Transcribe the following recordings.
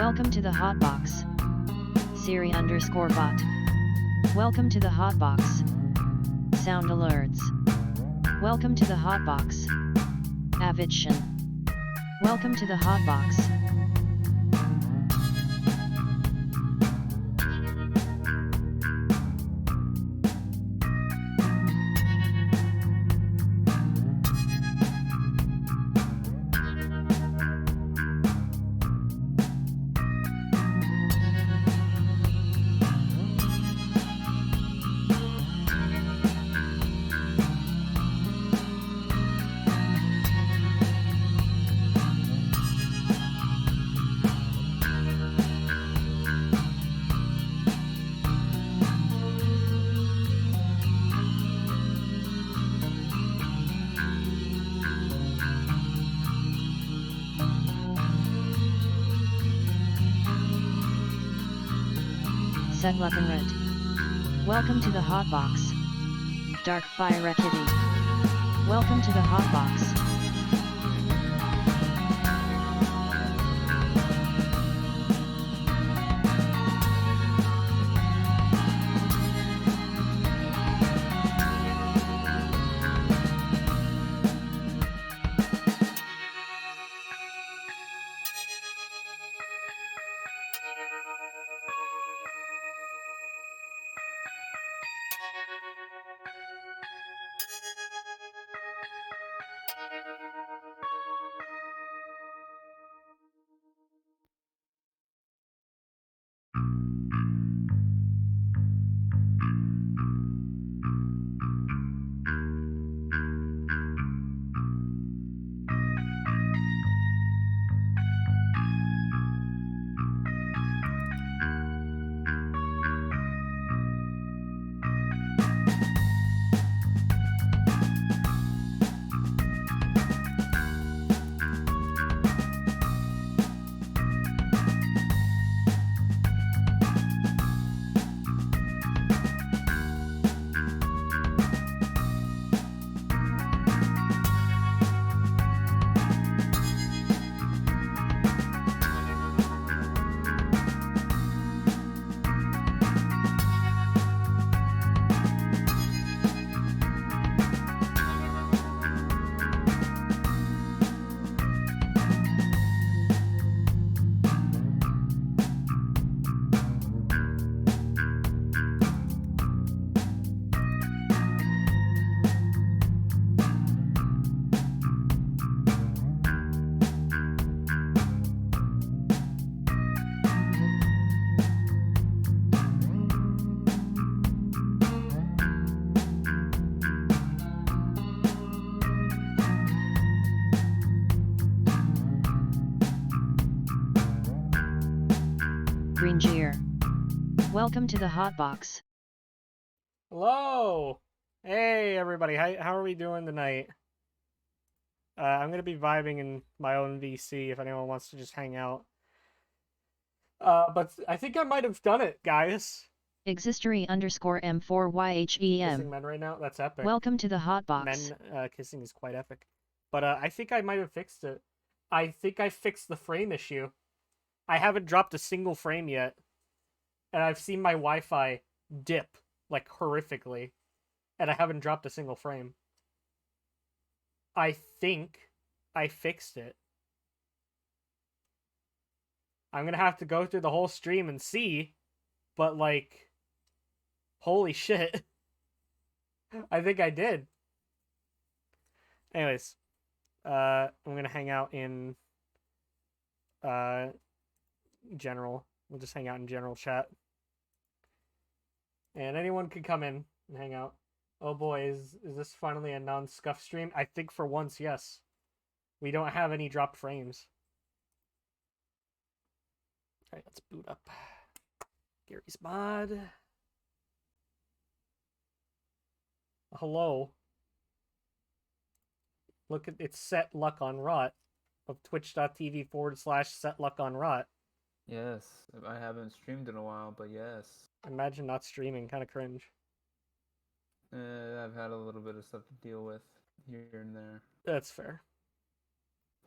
Welcome to the Hotbox. Siri_bot. Welcome to the Hotbox. Sound alerts. Welcome to the Hotbox. Avidshin. Welcome to the Hotbox. Set luck and red. Welcome to the Hotbox. Dark Fire Kitty. Welcome to the Hotbox. Green Gear. Welcome to the Hotbox. Hello! Hey everybody, how are we doing tonight? I'm gonna be vibing in my own VC if anyone wants to just hang out. But I think I might have done it, guys. Existory_M4YHEM. Kissing men right now? That's epic. Welcome to the Hotbox. Men kissing is quite epic. But I think I might have fixed it. I think I fixed the frame issue. I haven't dropped a single frame yet. And I've seen my Wi-Fi dip, like, horrifically. And I haven't dropped a single frame. I think I fixed it. I'm gonna have to go through the whole stream and see. But, like, holy shit. I think I did. Anyways. I'm gonna hang out in general. We'll just hang out in general chat. And anyone can come in and hang out. Oh boy, is this finally a non-scuff stream? I think for once, yes. We don't have any dropped frames. Alright, let's boot up Gary's mod. Hello. Look at it's Set Luck on Rot of twitch.tv/Set Luck on Rot. Yes, I haven't streamed in a while, but yes. Imagine not streaming, kind of cringe. I've had a little bit of stuff to deal with here and there. That's fair.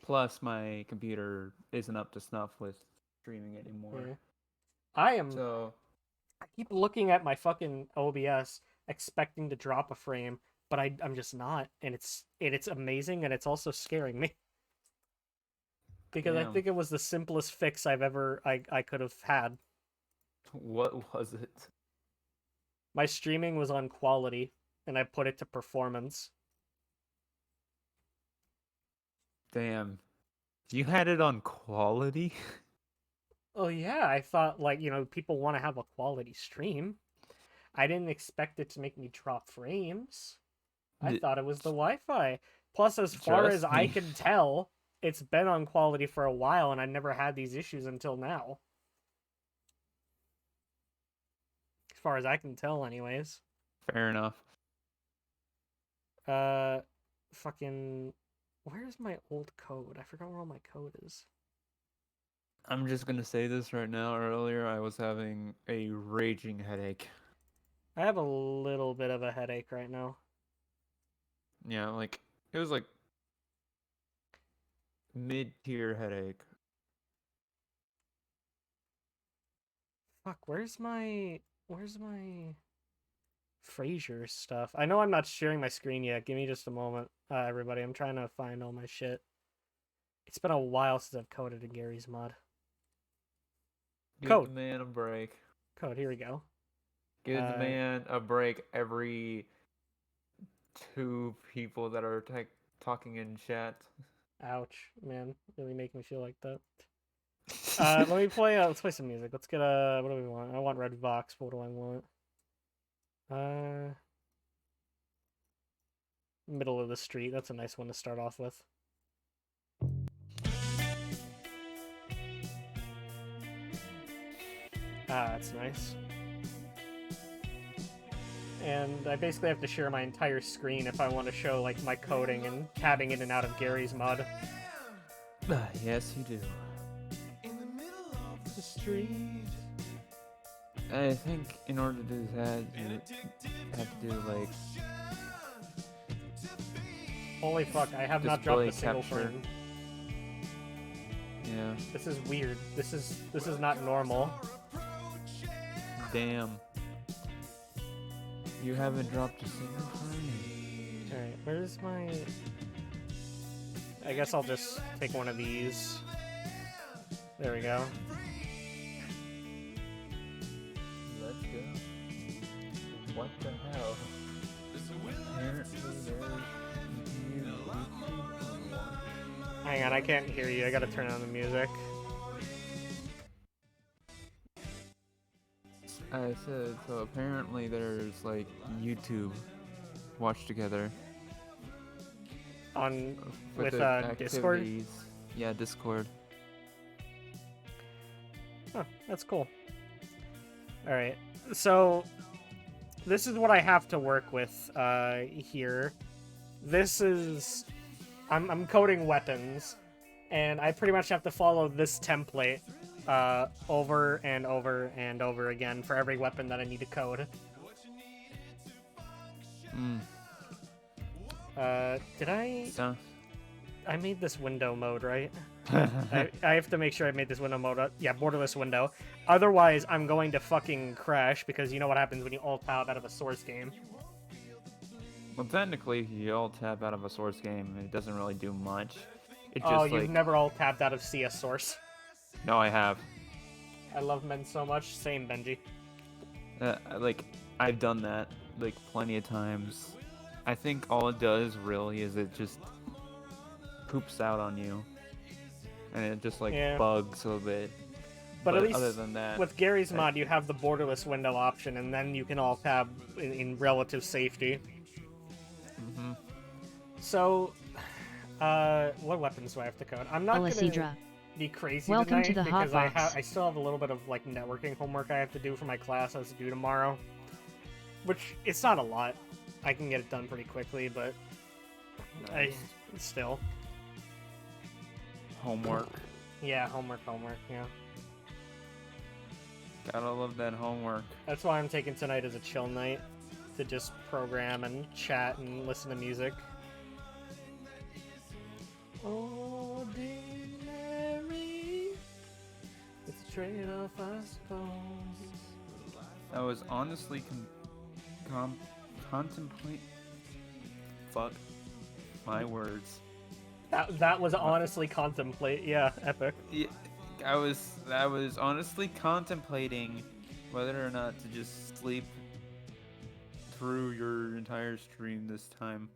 Plus, my computer isn't up to snuff with streaming anymore. Yeah. I am. So I keep looking at my fucking OBS, expecting to drop a frame, but I'm just not, and it's amazing, and it's also scaring me because I damn, think it was the simplest fix I could have had. what was it? My streaming was on quality, and I put it to performance. Damn, you had it on quality? Oh yeah, I thought like, people want to have a quality stream. I didn't expect it to make me drop frames. I thought it was the Wi-Fi. Plus, as far as Trust I me. can tell, it's been on quality for a while, and I never had these issues until now. As far as I can tell, anyways. Fair enough. Fucking... Where's my old code? I forgot where all my code is. I'm just gonna say this right now. Earlier, I was having a raging headache. I have a little bit of a headache right now. Yeah, like it was like mid-tier headache. Fuck, where's my Frasier stuff? I know I'm not sharing my screen yet. Give me just a moment, everybody. I'm trying to find all my shit. It's been a while since I've coded in Gary's mod. Give Code. the man a break. Code, here we go. Give the man a break every 2 people that are talking in chat. Ouch, man. Really make me feel like that. Let's play some music. Let's get what do we want? I want Red Vox. What do I want? Middle of the street. That's a nice one to start off with. That's nice. And I basically have to share my entire screen if I want to show like my coding and tabbing in and out of Gary's mod. Yes, you do. The street. I think in order to do that, you have to do like Holy fuck! I have not dropped a single capture. frame. Yeah. This is weird. This is not normal. Damn. You haven't dropped a single frame. Alright, where's my... I guess I'll just take one of these. There we go. Let's go. What the hell? Hang on, I can't hear you. I gotta turn on the music. I said, so apparently there's like YouTube watch together. On... with the Discord? activities. Yeah, Discord. Huh, that's cool. Alright, so... This is what I have to work with, here. This is... I'm coding weapons, and I pretty much have to follow this template, over and over and over again for every weapon that I need to code. Did I... So. I made this window mode, right? I have to make sure I made this window mode. Yeah, borderless window. Otherwise, I'm going to fucking crash, because you know what happens when you alt-tab out of a source game. Well, technically, if you all tab out of a source game, it doesn't really do much. It just, Oh, you've never alt-tabbed out of CS source. No, I have. I love men so much. Same, Benji. Like, I've done that, like, plenty of times. I think all it does, really, is it just poops out on you. And it just, like, bugs a bit. But at least other than that, with Gary's mod, you have the borderless window option, and then you can alt-tab in relative safety. Mm-hmm. So, what weapons do I have to code? I'm not gonna be crazy Welcome tonight to the because Hotbox. I still have a little bit of like networking homework I have to do for my class I have to do tomorrow, which it's not a lot. I can get it done pretty quickly, but Nice. still. Homework. Yeah, homework, yeah. Gotta love that homework. That's why I'm taking tonight as a chill night, to just program and chat and listen to music. Ordinary. It's trade off, I suppose. I was honestly contemplate. Fuck my words. That was honestly contemplate. Yeah, epic. Yeah, I was honestly contemplating whether or not to just sleep through your entire stream this time.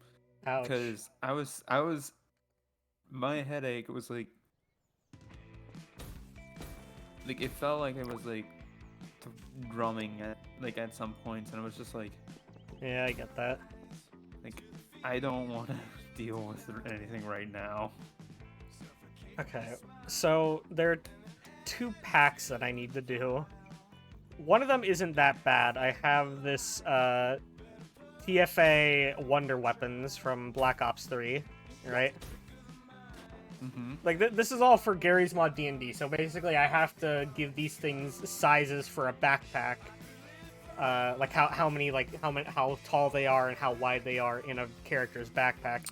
Ouch. Because my headache was like it felt like it was like drumming at some points, and I was just like, Yeah, I get that. like I don't want to deal with anything right now. Okay, so there are 2 packs that I need to do. One of them isn't that bad. I have this TFA Wonder Weapons from Black Ops 3, right? Mm-hmm. Like, this is all for Gary's Mod D&D, so basically I have to give these things sizes for a backpack. Like how tall they are and how wide they are in a character's backpack.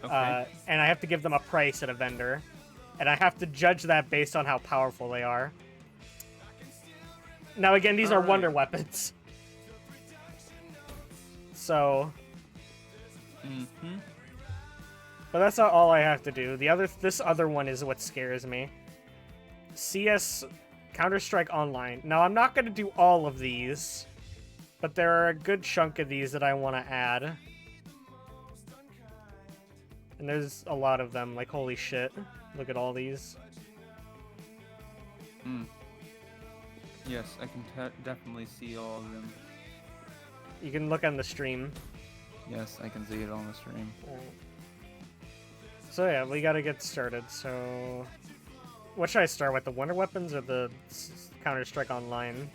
Okay. And I have to give them a price at a vendor. And I have to judge that based on how powerful they are. Now again, these are Alright. Wonder Weapons. So... Mm-hmm. But that's not all I have to do. This other one is what scares me. CS Counter-Strike Online. Now, I'm not going to do all of these, but there are a good chunk of these that I want to add. And there's a lot of them, like, holy shit. Look at all these. Yes, I can definitely see all of them. You can look on the stream. Yes, I can see it on the stream. So yeah, we gotta get started, so... What should I start with, the Wonder Weapons or the Counter-Strike Online?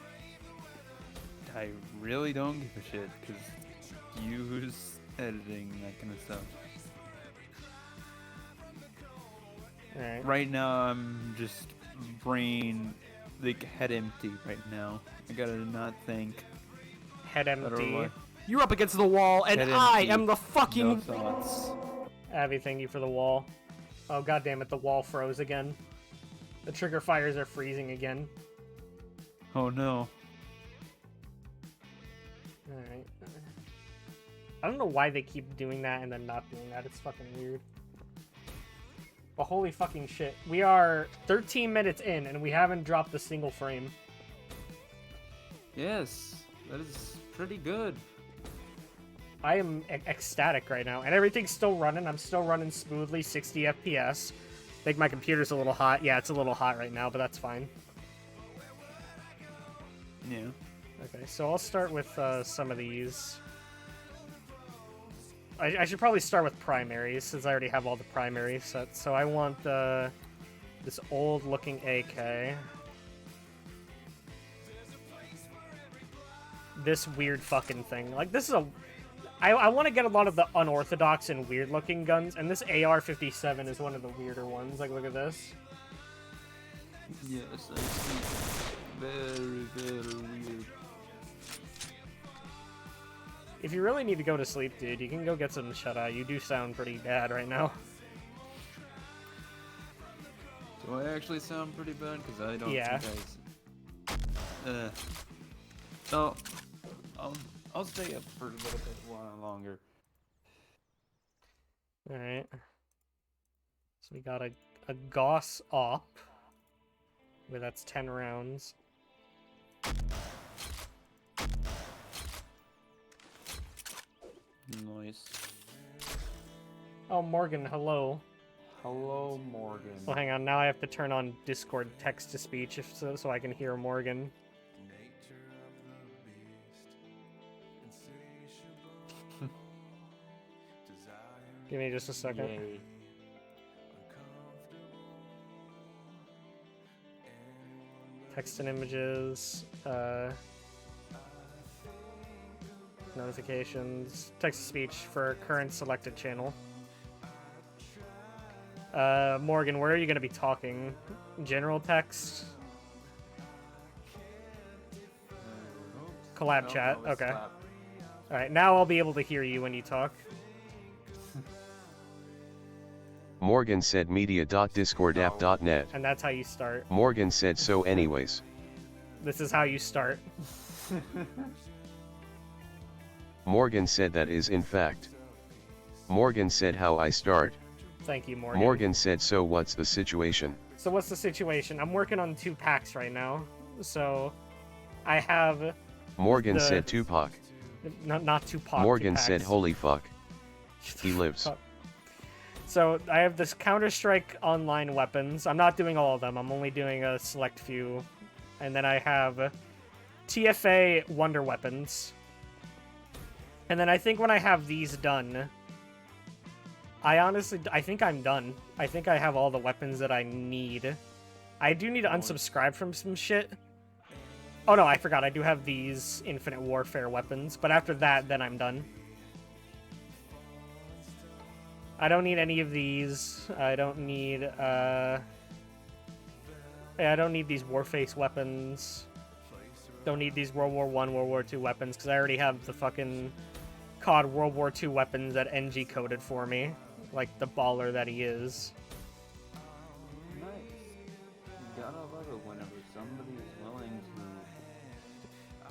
I really don't give a shit, because use editing, that kind of stuff. Alright. Right now, I'm just head empty right now. I gotta not think. Head empty. Otherwise- You're up against the wall, and Head I empty. am the fucking... No thoughts. Abby, thank you for the wall. Oh, god damn it, the wall froze again. The trigger fires are freezing again. Oh no. Alright. I don't know why they keep doing that and then not doing that. It's fucking weird. But holy fucking shit. We are 13 minutes in and we haven't dropped a single frame. Yes, that is pretty good. I am ecstatic right now. And everything's still running. I'm still running smoothly, 60 FPS. I think my computer's a little hot. Yeah, it's a little hot right now, but that's fine. Yeah. Okay, so I'll start with some of these. I should probably start with primaries, since I already have all the primaries set. So I want this old-looking AK. This weird fucking thing. Like, this is a... I want to get a lot of the unorthodox and weird-looking guns, and this AR-57 is one of the weirder ones. Like, look at this. Yes, I see. Very, very weird. If you really need to go to sleep, dude, you can go get some shut-eye. You do sound pretty bad right now. Do I actually sound pretty bad? Because I don't Yeah. think So, I'll stay up for a little bit while longer. Alright. So we got a Gauss op. Where that's 10 rounds. Nice. Oh, Morgan, hello. Hello, Morgan. Well, hang on. Now I have to turn on Discord text-to-speech so I can hear Morgan. Give me just a second. Yay. Text and images. Notifications. Text-to-speech for current selected channel. Morgan, where are you going to be talking? General text? Collab chat? Okay. Alright, now I'll be able to hear you when you talk. Morgan said media.discordapp.net. And that's how you start. Morgan said so anyways. This is how you start. Morgan said that is in fact. Morgan said how I start. Thank you, Morgan. Morgan said so what's the situation? So what's the situation? I'm working on 2 packs right now. So I have... Morgan said Tupac. Not Tupac. Morgan 2 said packs. holy fuck. He lives. So I have this Counter-Strike online weapons. I'm not doing all of them. I'm only doing a select few. And then I have TFA Wonder Weapons. And then I think when I have these done, I think I'm done. I think I have all the weapons that I need. I do need to unsubscribe from some shit. Oh no, I forgot. I do have these Infinite Warfare weapons. But after that, then I'm done. I don't need any of these. I don't need, I don't need these Warface weapons. Don't need these World War I, World War II weapons, because I already have the fucking COD World War II weapons that NG coded for me. Like the baller that he is. Nice. You gotta love it whenever somebody is willing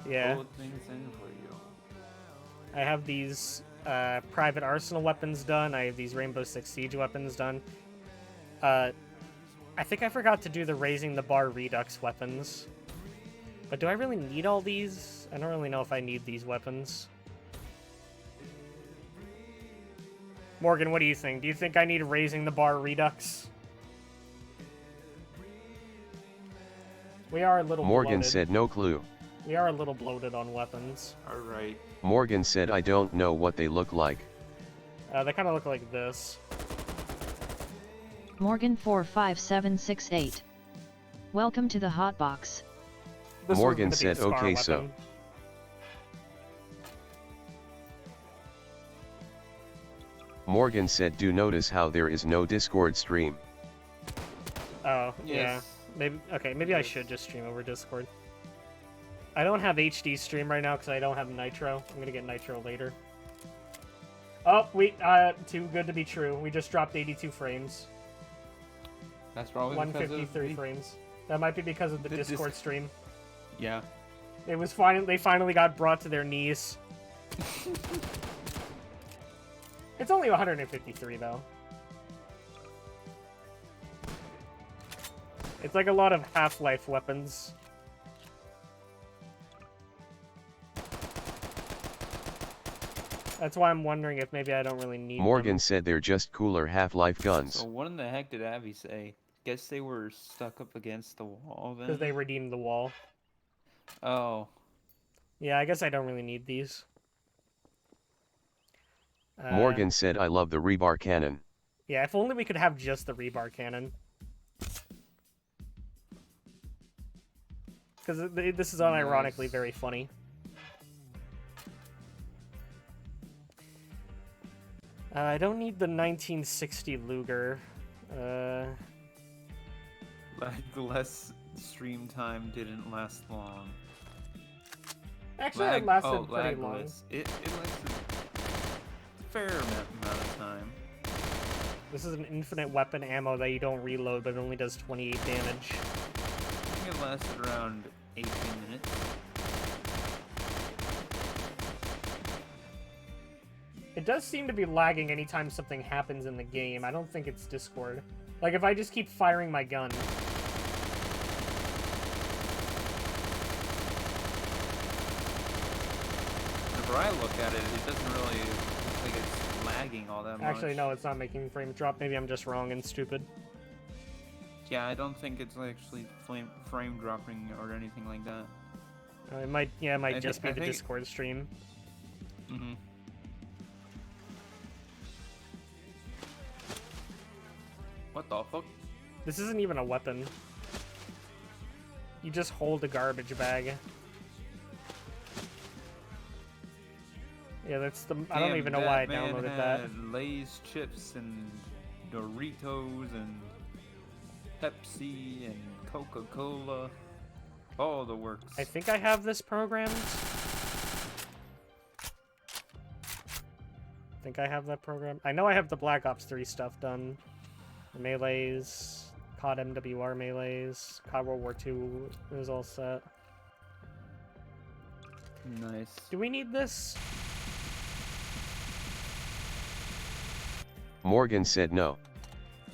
to hold things in for you. I have these Private Arsenal weapons done. I have these Rainbow Six Siege weapons done. I think I forgot to do the Raising the Bar Redux weapons. But do I really need all these? I don't really know if I need these weapons. Morgan, what do you think? Do you think I need Raising the Bar Redux? We are a little Morgan bloated. said no clue. We are a little bloated on weapons. Alright. Morgan said I don't know what they look like. They kind of look like this. Morgan 45768. Welcome to the Hotbox. This Morgan one's gonna said be a SCAR okay so. weapon. Morgan said do notice how there is no Discord stream. Oh, yeah. Yes. Maybe maybe I should just stream over Discord. I don't have HD stream right now because I don't have Nitro. I'm gonna get Nitro later. Oh, too good to be true. We just dropped 82 frames. That's probably 153 frames. That might be because of the Discord stream. Yeah. It was they finally got brought to their knees. It's only 153 though. It's like a lot of Half-Life weapons. That's why I'm wondering if maybe I don't really need Morgan them. said they're just cooler Half-Life guns. So what in the heck did Abby say? Guess they were stuck up against the wall then? Because they redeemed the wall. Oh. Yeah, I guess I don't really need these. Morgan said I love the rebar cannon. Yeah, if only we could have just the rebar cannon. Because this is unironically very funny. I don't need the 1960 Luger. Like, less stream time didn't last long. Actually, it lasted pretty long. It lasted a fair amount of time. This is an infinite weapon ammo that you don't reload, but it only does 28 damage. I think it lasted around 18 minutes. It does seem to be lagging anytime something happens in the game. I don't think it's Discord. Like, if I just keep firing my gun. Whenever I look at it, it doesn't really look like it's lagging all that much. Actually, no, it's not making frames drop. Maybe I'm just wrong and stupid. Yeah, I don't think it's actually frame dropping or anything like that. It might just be the Discord stream. Mm-hmm. What the fuck? This isn't even a weapon. You just hold a garbage bag. Yeah, that's the... I don't even know why I downloaded that. Lay's chips and Doritos and Pepsi and Coca-Cola. All the works. I think I have this programmed. I think I have that program. I know I have the Black Ops 3 stuff done. Melees, COD MWR melees, COD World War II is all set. Nice. Do we need this? Morgan said no.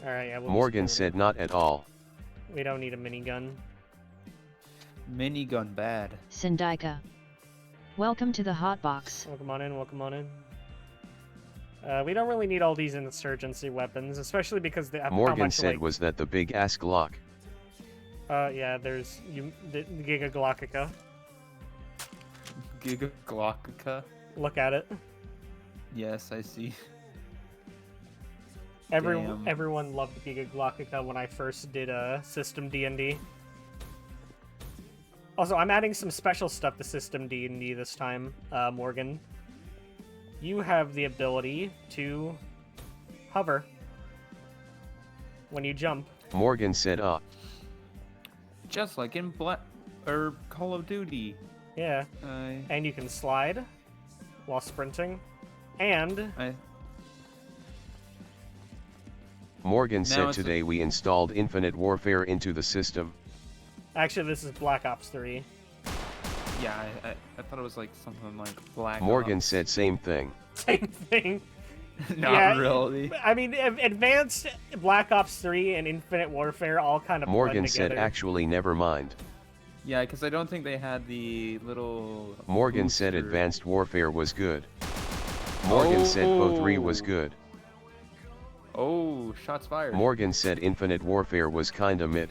Alright, yeah, we'll Morgan just do it. said not at all. We don't need a minigun. Minigun bad. Syndica. Welcome to the Hotbox. Welcome on in, welcome on in. We don't really need all these insurgency weapons, especially because they have Morgan how much, said like, was that the big ass Glock. yeah, there's the Giga Glockica. Giga Glockica. Look at it. Yes, I see. Everyone, Damn. everyone loved Giga Glockica when I first did System D&D. Also, I'm adding some special stuff to System D&D this time, Morgan. You have the ability to hover when you jump. Morgan said Just like in Call of Duty. Yeah. And you can slide while sprinting. And Morgan Now said it's today we installed Infinite Warfare into the system. actually, this is Black Ops 3. Yeah, I thought it was like something like Black Morgan Ops. said same thing. Same thing. Not Yeah, really. I mean, Advanced Black Ops 3 and Infinite Warfare all kind of Morgan blend said together. actually never mind. Yeah, because I don't think they had the little. Morgan said booster. Advanced Warfare was good. Morgan said Foe 3 was good. Oh, shots fired. Morgan said Infinite Warfare was kinda mid.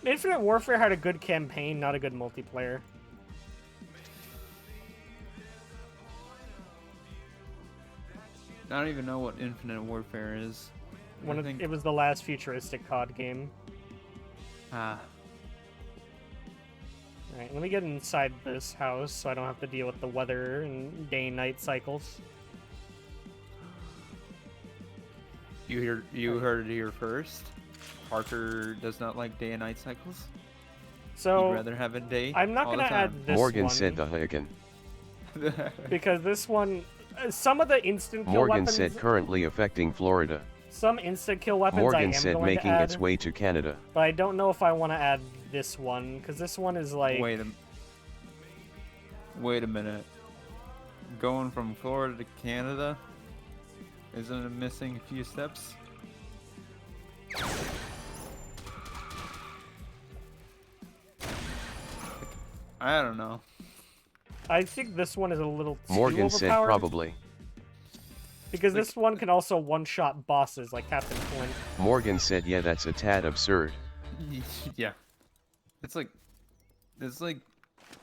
Infinite Warfare had a good campaign, not a good multiplayer. I don't even know what Infinite Warfare is. I think... It was the last futuristic COD game. Ah. Alright, let me get inside this house so I don't have to deal with the weather and day and night cycles. You heard it here first. Parker does not like day and night cycles. So He'd rather have a day. I'm not all the gonna time. add this Morgan one said the Hagen. because this one, some of the instant kill Morgan weapons, said currently affecting Florida. some instant kill weapons I Morgan am said going making to add, its way to Canada. but I don't know if I want to add this one because this one is like. Wait a minute. Going from Florida to Canada? Isn't it missing a few steps? I don't know. I think this one is a little too Morgan said overpowered, probably. because this one can also one-shot bosses like Captain Flint. Morgan said yeah that's a tad absurd. Yeah. It's like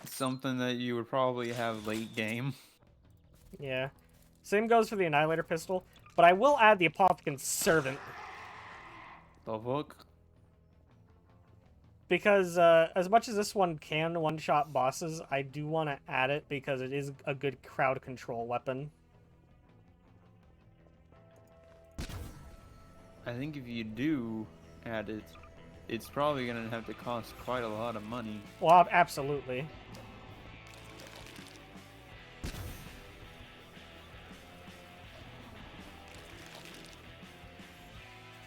something that you would probably have late game. Yeah. Same goes for the Annihilator pistol, but I will add the Apothecan's Servant The hook. because as much as this one can one-shot bosses, I do want to add it because it is a good crowd control weapon. I think if you do add it, it's probably gonna have to cost quite a lot of money. Well, absolutely.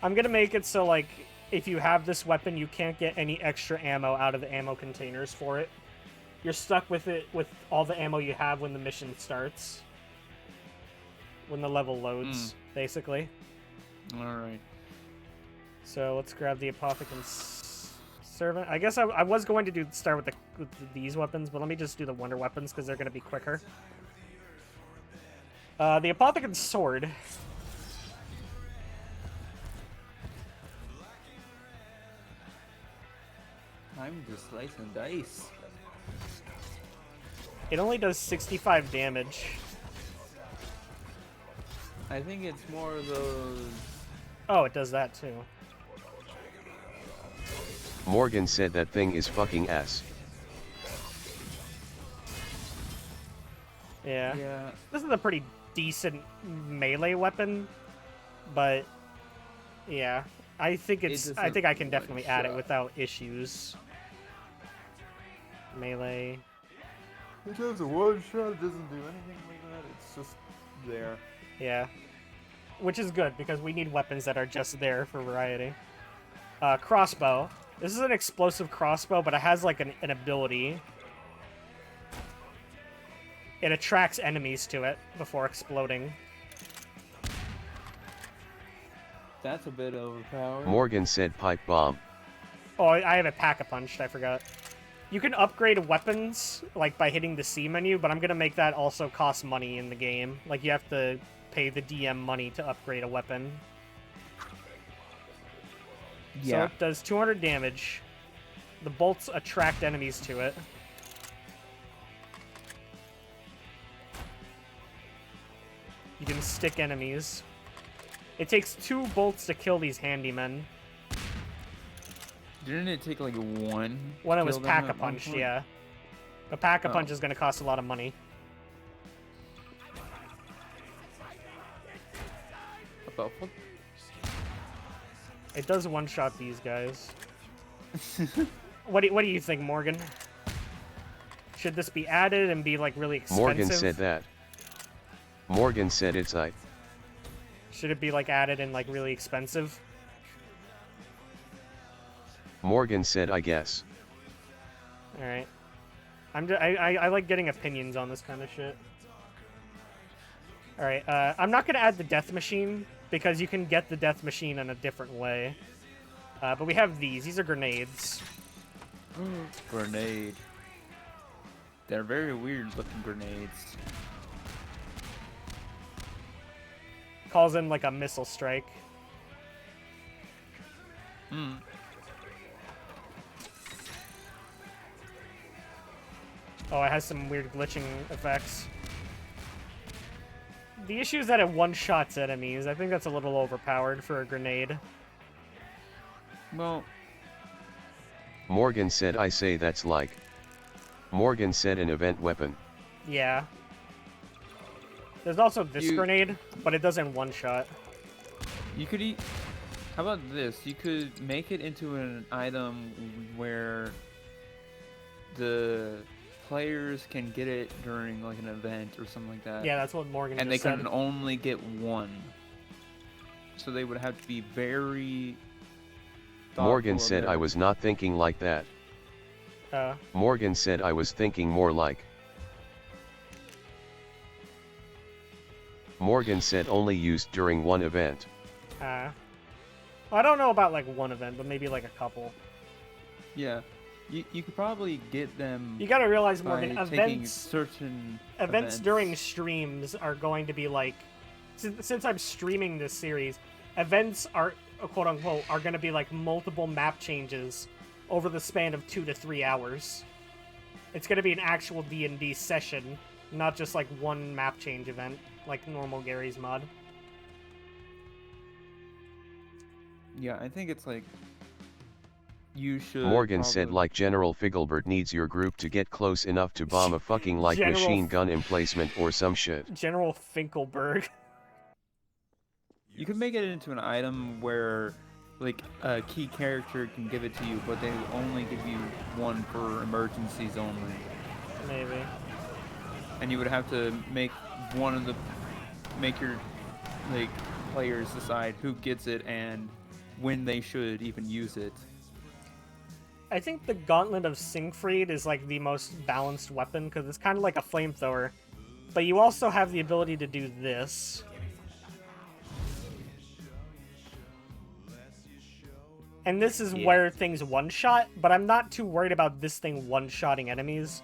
I'm gonna make it so, like, if you have this weapon, you can't get any extra ammo out of the ammo containers for it. You're stuck with it with all the ammo you have when the mission starts. When the level loads, basically. Alright. So let's grab the Apothecan's Servant. I guess I was going to start with these weapons, but let me just do the Wonder Weapons because they're going to be quicker. The Apothecan's Sword. I'm just slicing dice. It only does 65 damage. I think it's more of those. Oh, it does that too. Morgan said that thing is fucking ass. Yeah. Yeah. This is a pretty decent melee weapon, but yeah, I think I think I can definitely add it without issues. Melee. It does a one shot, it doesn't do anything like that, it's just there. Yeah. which is good because we need weapons that are just there for variety. Crossbow. This is an explosive crossbow, but it has like an ability. It attracts enemies to it before exploding. That's a bit overpowered. Morgan said pipe bomb. Oh, I have a pack-a-punched, I forgot. You can upgrade weapons, like, by hitting the C menu, but I'm gonna make that also cost money in the game. Like, you have to pay the DM money to upgrade a weapon. Yeah. So it does 200 damage. The bolts attract enemies to it. You can stick enemies. It takes 2 bolts to kill these handymen. Didn't it take like one? When it to was kill them at one pack-a-punched, point? yeah. A pack-a-punch Oh. is going to cost a lot of money. About what? It does one-shot these guys. What do you think, Morgan? Should this be added and be, like, really expensive? Morgan said that. Morgan said it's I. Should it be, like, added and, like, really expensive? Morgan said I guess. Alright. I like getting opinions on this kind of shit. Alright, I'm not gonna add the death machine, because you can get the death machine in a different way. But we have these. These are grenades. Grenade. They're very weird looking grenades. Calls in, like, a missile strike. Hmm. Oh, it has some weird glitching effects. The issue is that it one-shots enemies. I think that's a little overpowered for a grenade. Well, Morgan said I say that's like. Morgan said an event weapon. Yeah. There's also this grenade, but it doesn't one-shot. you could eat. How about this? You could make it into an item where the players can get it during like an event or something like that. Yeah, that's what Morgan And they just said. can only get one. So they would have to be very. Morgan thoughtful said of I it. was not thinking like that. Morgan said I was thinking more like. Morgan said only used during one event. Well, I don't know about, like, one event, but maybe, like, a couple. Yeah. You could probably get them. You gotta realize, by Morgan, taking events certain events during streams are going to be, like... Since I'm streaming this series, events are, quote-unquote, are gonna be, like, multiple map changes over the span of 2 to 3 hours. It's gonna be an actual D&D session, not just, like, one map change event, like normal Gary's mod. Yeah, I think it's like. You should. Morgan said probably- like General Figelbert needs your group to get close enough to bomb a fucking like General machine gun emplacement or some shit. General Finkelberg. You could make it into an item where, like, a key character can give it to you, but they only give you one for emergencies only. Maybe. And you would have to make make your, like, players decide who gets it and when they should even use it. I think the Gauntlet of Siegfried is, like, the most balanced weapon, because it's kind of like a flamethrower. But you also have the ability to do this. And this is where things one-shot, but I'm not too worried about this thing one-shotting enemies,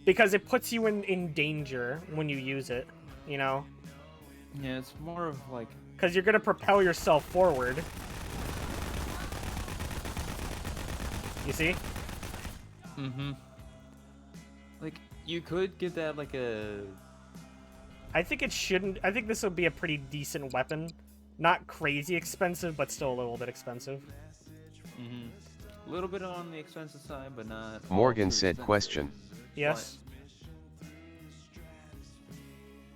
because it puts you in danger when you use it, you know? Yeah, it's more of, like... Because you're going to propel yourself forward. You see? Mm-hmm. Like, you could get that, like, a... I think it shouldn't... I think this would be a pretty decent weapon. Not crazy expensive, but still a little bit expensive. Mm-hmm. A little bit on the expensive side, but not... all Morgan too said expensive. question. Yes?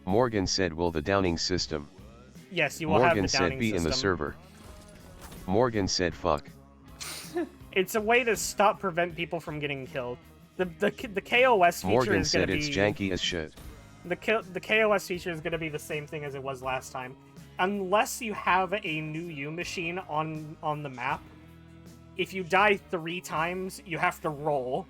Morgan said will the downing system. Yes, you will have Morgan the downing said be in the system. server. Morgan said fuck. It's a way to prevent people from getting killed. The KOS feature Morgan is going said to be... it's janky as shit. The KOS feature is going to be the same thing as it was last time. unless you have a new U machine on the map, if you die 3 times, you have to roll.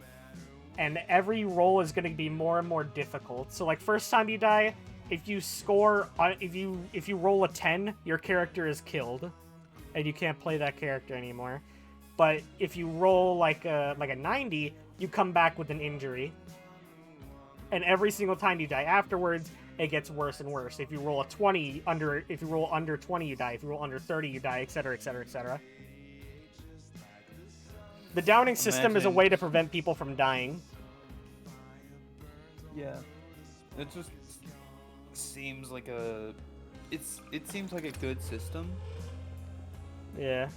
And every roll is going to be more and more difficult. So, like, first time you die, if you score, if you roll a 10, your character is killed, and you can't play that character anymore. But if you roll like a 90, you come back with an injury. And every single time you die afterwards, it gets worse and worse. If you roll a 20 if you roll under 20, you die. If you roll under 30, you die, etc., etc., etc. The downing system is a way to prevent people from dying. Yeah, it just seems like it seems like a good system. Yeah.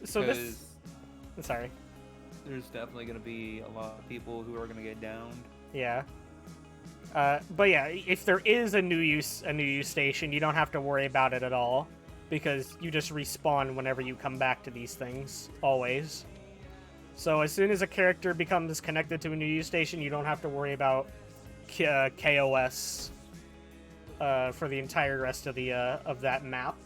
So this. Sorry. There's definitely gonna be a lot of people who are gonna get downed. Yeah. But yeah, if there is a new use station, you don't have to worry about it at all, because you just respawn whenever you come back to these things, always. So as soon as a character becomes connected to a new use station, you don't have to worry about KOS for the entire rest of the of that map.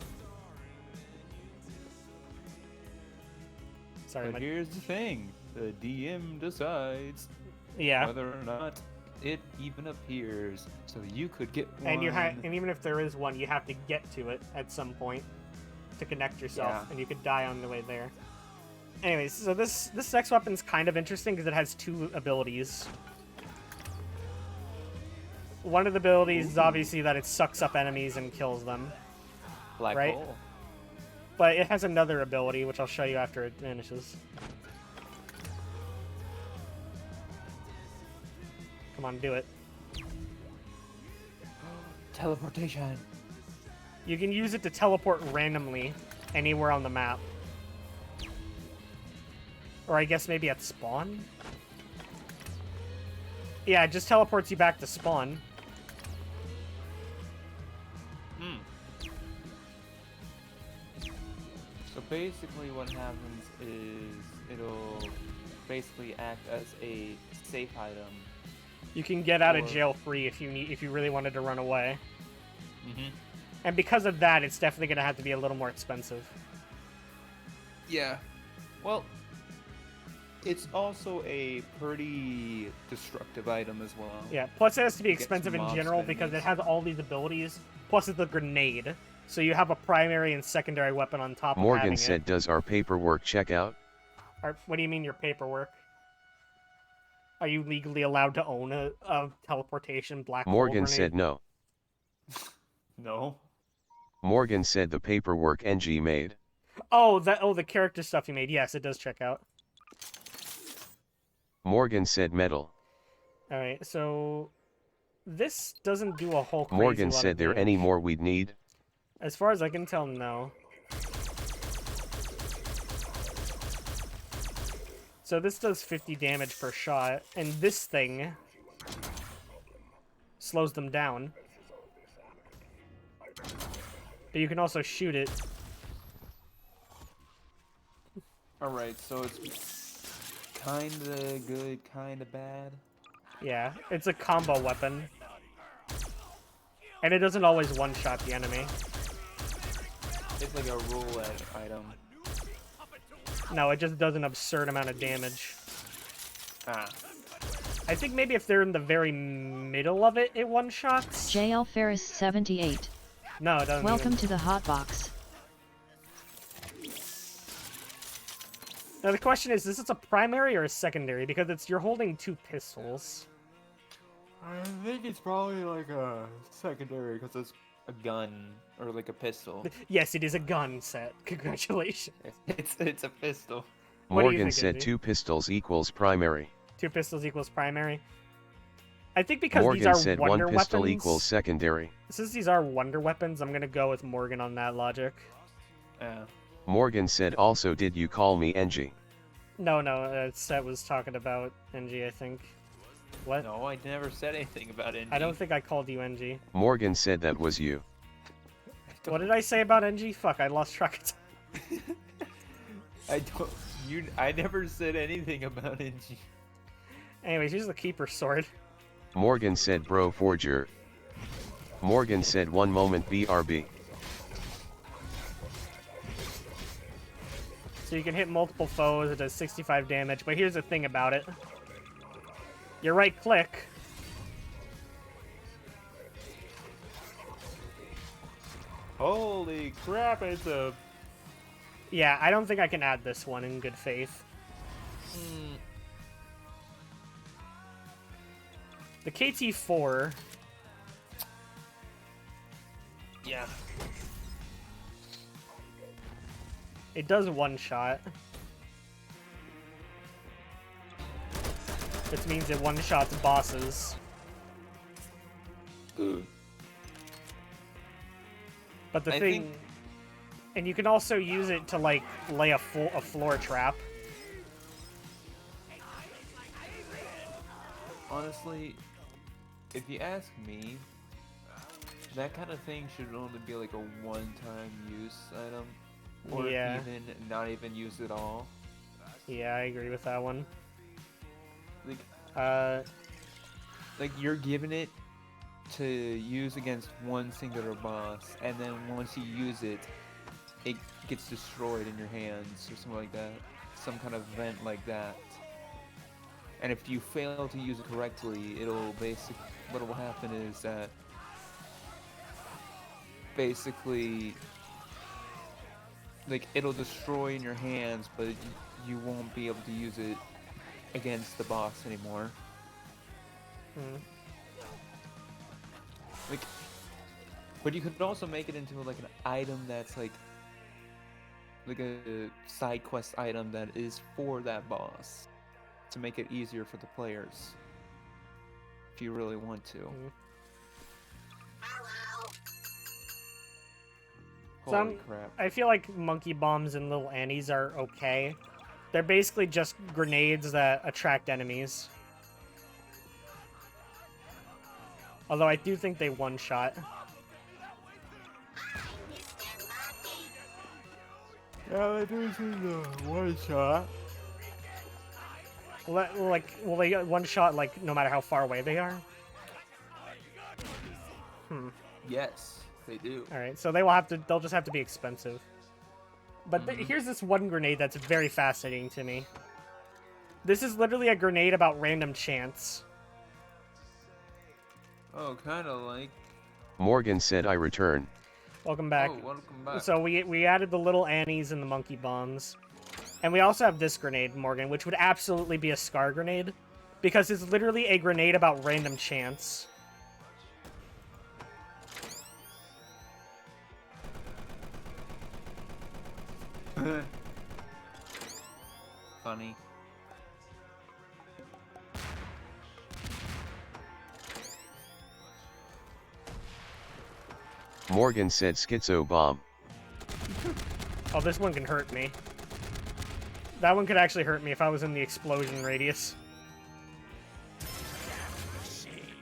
Sorry, but here's the thing: the DM decides whether or not it even appears, so you could get one. And even if there is one, you have to get to it at some point to connect yourself, and you could die on the way there. Anyways, so this next weapon's kind of interesting because it has 2 abilities. One of the abilities is obviously that it sucks up enemies and kills them. Black hole. But it has another ability, which I'll show you after it finishes. Come on, do it. Teleportation. You can use it to teleport randomly anywhere on the map. Or I guess maybe at spawn? Yeah, it just teleports you back to spawn. So basically what happens is it'll basically act as a safe item. You can get out of jail free if you really wanted to run away. And because of that, it's definitely going to have to be a little more expensive. Yeah. Well, it's also a pretty destructive item as well. Yeah, plus it has to be expensive in general because it has all these abilities, plus it's a grenade. So you have a primary and secondary weapon on top of Morgan said, does our paperwork check out? What do you mean your paperwork? Are you legally allowed to own a teleportation black hole Morgan grenade? said no. No. Morgan said the paperwork NG made. Oh, the character stuff you made. Yes, it does check out. Morgan said metal. All right, so this doesn't do a whole crazy Morgan lot said of there damage. any more we'd need? As far as I can tell, no. So this does 50 damage per shot, and this thing slows them down. But you can also shoot it. Alright, so it's kinda good, kinda bad. Yeah, it's a combo weapon. And it doesn't always one-shot the enemy. It's like a roulette item. No, it just does an absurd amount of damage. Ah. I think maybe if they're in the very middle of it, it one-shots. JL Ferris 78. No, it doesn't. Welcome to the Hotbox. Now the question is this a primary or a secondary? Because you're holding 2 pistols. I think it's probably like a secondary because it's a gun or like a pistol. Yes, it is a gun set. Congratulations. It's a pistol. Morgan said 2 pistols equals primary. 2 pistols equals primary. I think because Morgan these are said wonder 1 pistol weapons, equals secondary. Since these are wonder weapons, I'm gonna go with Morgan on that logic. Yeah. Morgan said also, did you call me NG? No, Seth was talking about NG, I think. What? No, I never said anything about NG. I don't think I called you NG. Morgan said that was you. What did I say about NG? Fuck, I lost track of time. I never said anything about NG. Anyways, here's the Keeper Sword. Morgan said bro forger. Morgan said 1 moment BRB. So you can hit multiple foes, it does 65 damage, but here's the thing about it. You right click. Holy crap, it's a... Yeah, I don't think I can add this one in good faith. The KT4. Yeah. It does one shot. Which means it one shots bosses. But the thing... And you can also use it to, like, lay a floor trap. Honestly, if you ask me, that kind of thing should only be like a one-time use item. Or even not even use it all. Yeah, I agree with that one. Like you're giving it to use against one singular boss, and then once you use it, it gets destroyed in your hands or something like that. Some kind of event like that. And if you fail to use it correctly, what will happen is that basically, like, it'll destroy in your hands, but you won't be able to use it against the boss anymore. Like, but you could also make it into like an item that's like a side quest item that is for that boss, to make it easier for the players, if you really want to. Holy crap. I feel like monkey bombs and little Annies are okay. They're basically just grenades that attract enemies. Although I do think they one-shot. Yeah, they do seem to one-shot. Will they one-shot, like, no matter how far away they are? Yes, they do. Alright, so they'll just have to be expensive. But here's this one grenade that's very fascinating to me. This is literally a grenade about random chance. Oh, kind of like... Morgan said I return. Welcome back. Oh, welcome back. So we added the little Annies and the monkey bombs. And we also have this grenade, Morgan, which would absolutely be a Scar grenade. Because it's literally a grenade about random chance. Funny. Morgan said schizo bomb. Oh, this one can hurt me. That one could actually hurt me if I was in the explosion radius.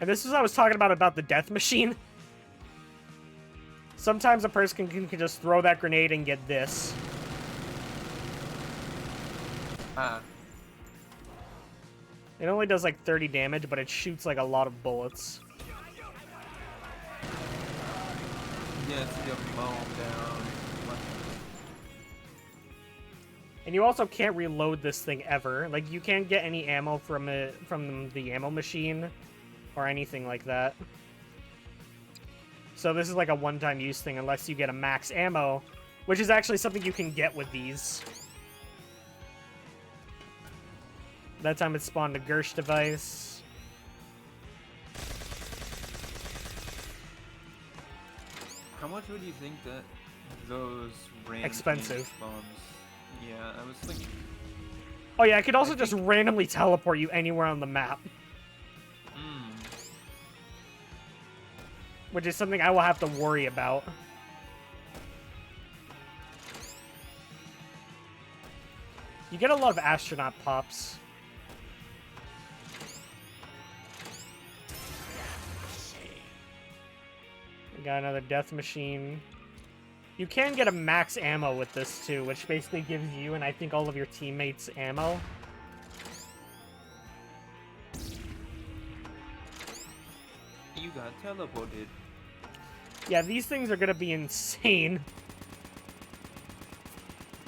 And this is what I was talking about the death machine. Sometimes a person can just throw that grenade and get this. It only does like 30 damage, but it shoots like a lot of bullets. Yeah, it's get mown down. And you also can't reload this thing ever. Like, you can't get any ammo from the ammo machine or anything like that. So this is like a one-time use thing unless you get a max ammo, which is actually something you can get with these. That time it spawned a Gersh device. How much would you think that those random Expensive. bombs? Yeah, I was thinking. Oh yeah, I could also just randomly teleport you anywhere on the map. Which is something I will have to worry about. You get a lot of astronaut pops. We got another death machine. You can get a max ammo with this too, which basically gives you and I think all of your teammates ammo. You got teleported. Yeah, these things are gonna be insane.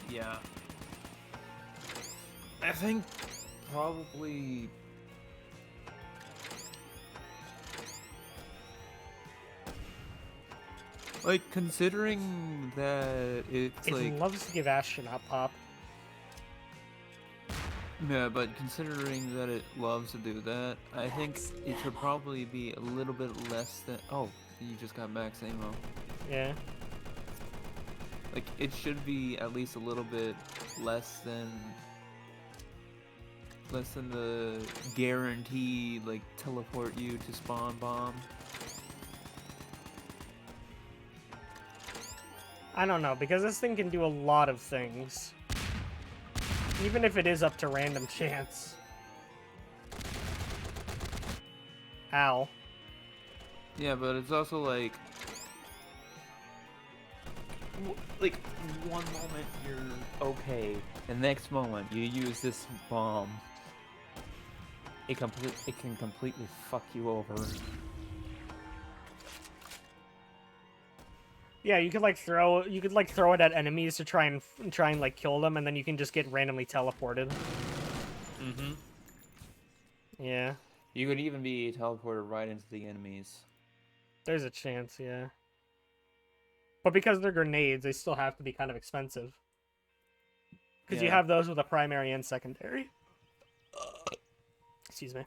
Yeah. I think probably. Like, considering that it's It like. loves to give astronaut pop. Yeah, but considering that it loves to do that, I think it should probably be a little bit less than. Oh, you just got max ammo. Yeah. Like, it should be at least a little bit less than. Less than the guaranteed, like, teleport you to spawn bomb. I don't know, because this thing can do a lot of things. Even if it is up to random chance. Ow. Yeah, but it's also like. Like, one moment you're okay, the next moment you use this bomb. It can completely fuck you over. Yeah, you could like throw it at enemies to try and like kill them, and then you can just get randomly teleported. Mm-hmm. Yeah. You could even be teleported right into the enemies. There's a chance, yeah. But because they're grenades, they still have to be kind of expensive. Because you Yeah. have those with a primary and secondary. Excuse me.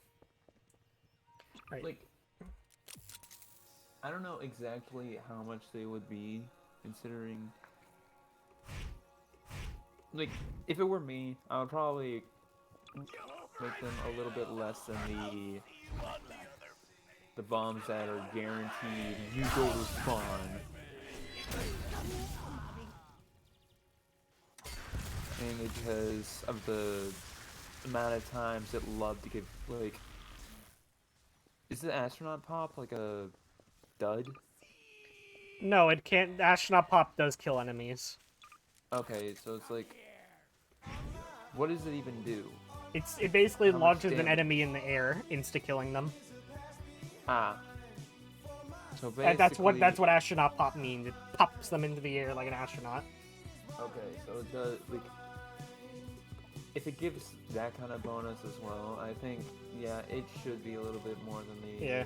Right. Like, I don't know exactly how much they would be, considering. Like, if it were me, I would probably make them a little bit less than the bombs that are guaranteed. You go to spawn. Mainly because of the amount of times it loved to give, like. Is the astronaut pop like a dud? No, it can't. Astronaut pop does kill enemies. Okay, so it's like. What does it even do? It basically How much launches an damage? enemy in the air, insta-killing them. Ah. So And basically. that's what astronaut pop means. It pops them into the air like an astronaut. Okay, so it does, like, if it gives that kind of bonus as well, I think, yeah, it should be a little bit more than the Yeah.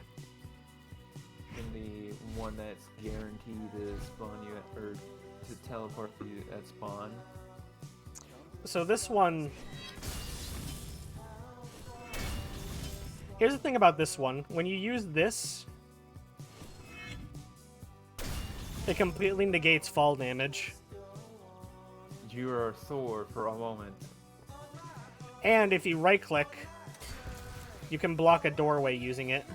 than the one that's guaranteed to spawn you at, or to teleport you at spawn. So this one... Here's the thing about this one. When you use this, it completely negates fall damage. You are Thor for a moment. And if you right-click, you can block a doorway using it.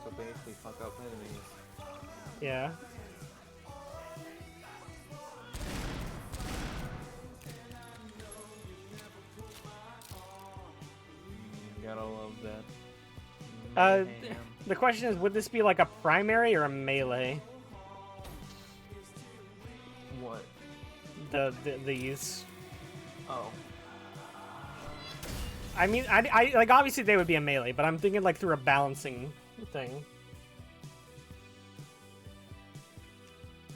So basically fuck up enemies. Yeah. Gotta love that. Uh, Mayhem. the question is, would this be like a primary or a melee? What? These. Oh. I mean, I like obviously they would be a melee, but I'm thinking like through a balancing thing.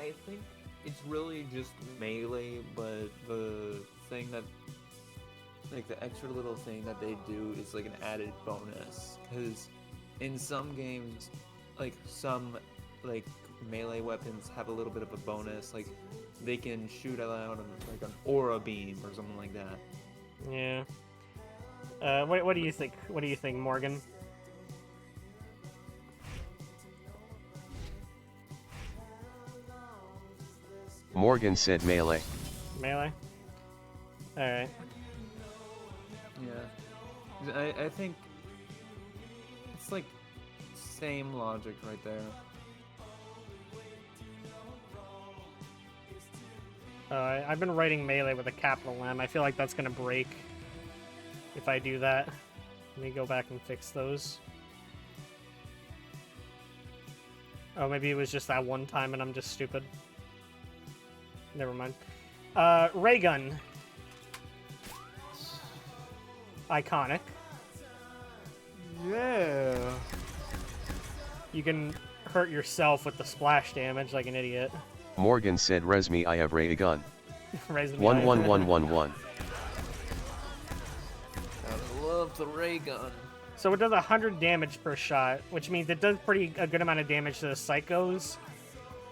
I think it's really just melee, but the thing that, like, the extra little thing that they do is like an added bonus. Because in some games, like, some, like, melee weapons have a little bit of a bonus. Like, they can shoot out like an aura beam or something like that. Yeah. What do you think? What do you think, Morgan? Morgan said melee. Melee? Alright. Yeah. I think it's like same logic right there. I've been writing melee with a capital M. I feel like that's gonna break if I do that. Let me go back and fix those. Oh, maybe it was just that one time and I'm just stupid. Never mind. Ray gun. Iconic. Yeah. You can hurt yourself with the splash damage like an idiot. Morgan said resme I have ray gun. Resident 11111. I love the ray gun. So it does 100 damage per shot, which means it does a good amount of damage to the psychos.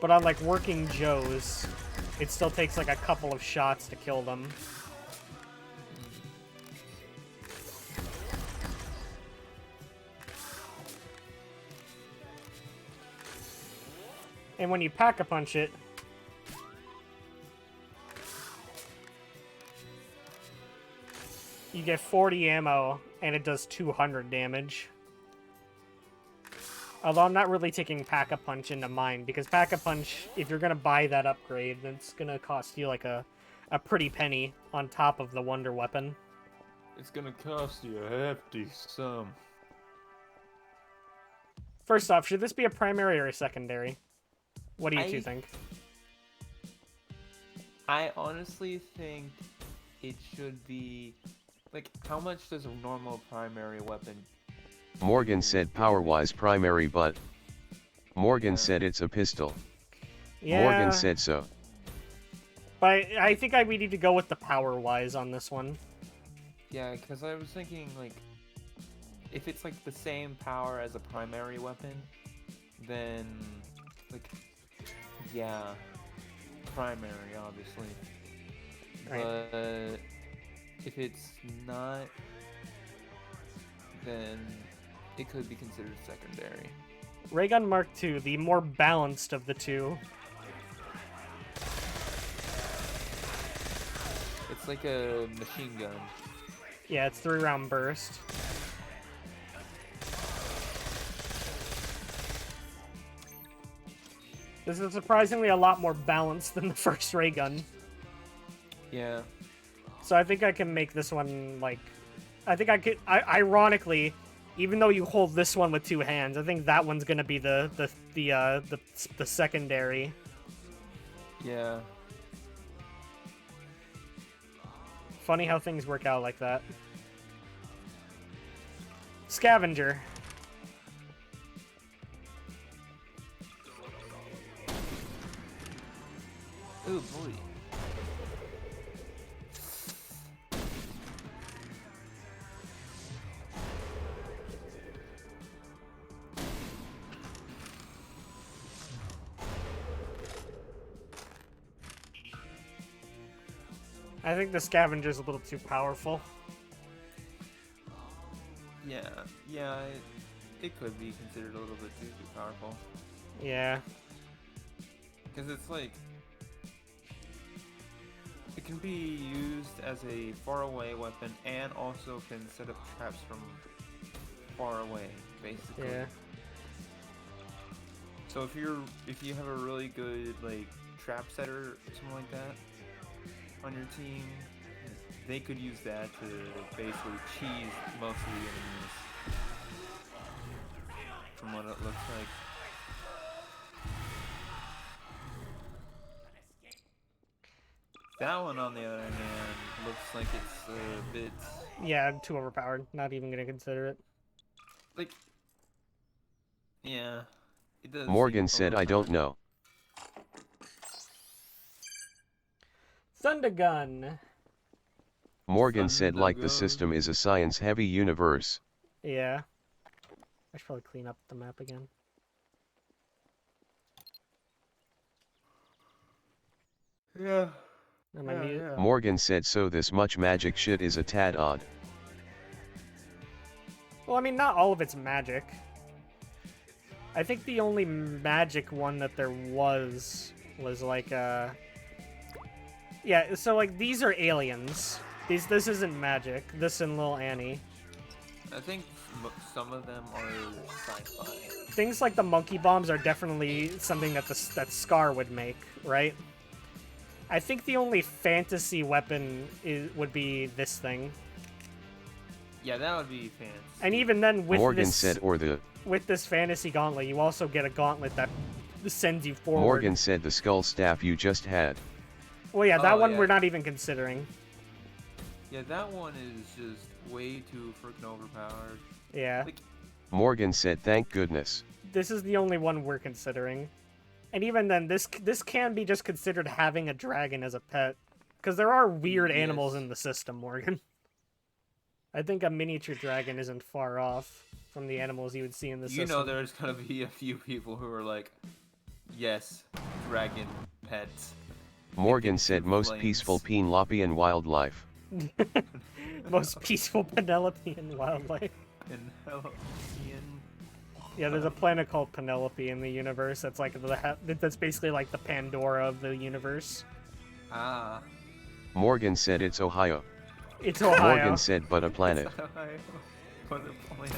But on like working Joes, it still takes like a couple of shots to kill them. And when you pack-a-punch it, you get 40 ammo, and it does 200 damage. Although I'm not really taking Pack-a-Punch into mind, because Pack-a-Punch, if you're going to buy that upgrade, then it's going to cost you like a pretty penny on top of the Wonder Weapon. It's gonna cost you a hefty sum. First off, should this be a primary or a secondary? What do you two think? I honestly think it should be... Like, how much does a normal primary weapon... Morgan said power-wise primary, but... Morgan said it's a pistol. Yeah. Morgan said so. But I think we need to go with the power-wise on this one. Yeah, because I was thinking, like... If it's, like, the same power as a primary weapon, then... Like... Yeah, primary, obviously. Right. But if it's not, then it could be considered secondary. Raygun Mark II, the more balanced of the two. It's like a machine gun. Yeah, it's 3-round burst. This is surprisingly a lot more balanced than the first ray gun. Yeah. So I think I can make this one, like... I think I could... ironically, even though you hold this one with two hands, I think that one's gonna be the secondary. Yeah. Funny how things work out like that. Scavenger. Oh boy. I think the Scavenger's a little too powerful. Yeah, it could be considered a little bit too powerful. Yeah. Because it's like... It can be used as a faraway weapon and also can set up traps from far away, basically. Yeah. So if you have a really good like trap setter or something like that on your team, they could use that to basically cheese most of the enemies. From what it looks like. That one, on the other hand, looks like it's a bit... Yeah, too overpowered. Not even gonna consider it. Like... Yeah. It does Morgan said, I don't know. Thundergun. Morgan said, like the system is a science-heavy universe. Yeah. I should probably clean up the map again. Yeah. Am I muted? Yeah. Morgan said, so this much magic shit is a tad odd. Well, I mean, not all of it's magic. I think the only magic one that there was like, yeah, so, like, these are aliens. This isn't magic. This and Lil Annie. I think some of them are sci-fi. Things like the monkey bombs are definitely something that that Scar would make, right? I think the only fantasy weapon would be this thing. Yeah, that would be fancy. And even then, with Morgan this, said, or the... with this fantasy gauntlet, you also get a gauntlet that sends you forward. Morgan said the skull staff you just had. Well, yeah, that one yeah. we're not even considering. Yeah, that one is just way too freaking overpowered. Yeah. Like, Morgan said, thank goodness. This is the only one we're considering. And even then, this can be just considered having a dragon as a pet. Because there are weird animals Yes. in the system, Morgan. I think a miniature dragon isn't far off from the animals you would see in the You system. know there's gonna be a few people who are like, yes, dragon pets. Morgan can said shoot most flames. peaceful Penelopian wildlife. Most peaceful Penelope in wildlife. And hello, Ian. Yeah, there's a planet called Penelope in the universe. That's like that's basically like the Pandora of the universe. Ah. Morgan said it's Ohio. It's Ohio. Morgan said but a planet. What a planet.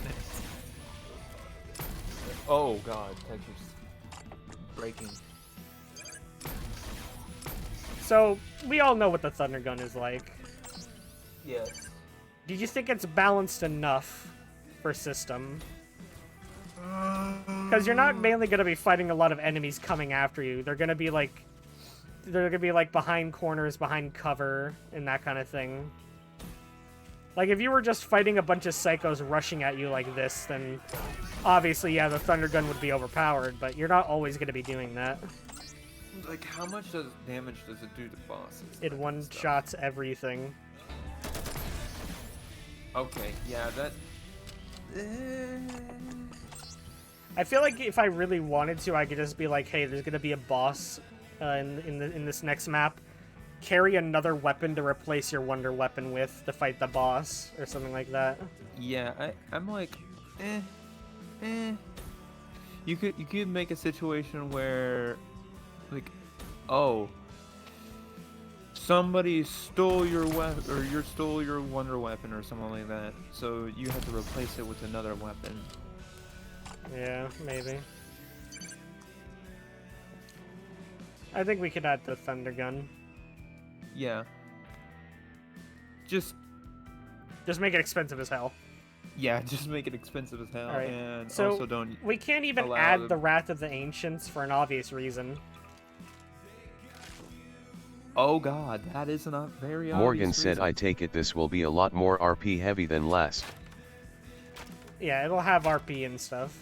Oh god, texture's breaking. So we all know what the Thunder Gun is like. Yes. Do you think it's balanced enough for system? Because you're not mainly going to be fighting a lot of enemies coming after you. They're going to be like behind corners, behind cover, and that kind of thing. Like if you were just fighting a bunch of psychos rushing at you like this, then obviously yeah, the Thunder Gun would be overpowered, but you're not always going to be doing that. Like how much damage does it do to bosses? It one-shots everything. Okay, yeah, that. I feel like if I really wanted to, I could just be like, hey, there's gonna be a boss in this next map. Carry another weapon to replace your wonder weapon with to fight the boss, or something like that. Yeah, I'm like, You could make a situation where, like, oh, somebody stole your weapon, or you stole your wonder weapon, or something like that. So you have to replace it with another weapon. Yeah, maybe. I think we could add the Thunder Gun. Yeah. Just make it expensive as hell. yeah, just make it expensive as hell, Alright, and so also don't. We can't even allow add them- the Wrath of the Ancients for an obvious reason. Oh god, that is not very obvious. Morgan said reason. I take it this will be a lot more RP heavy than last. Yeah, it'll have RP and stuff.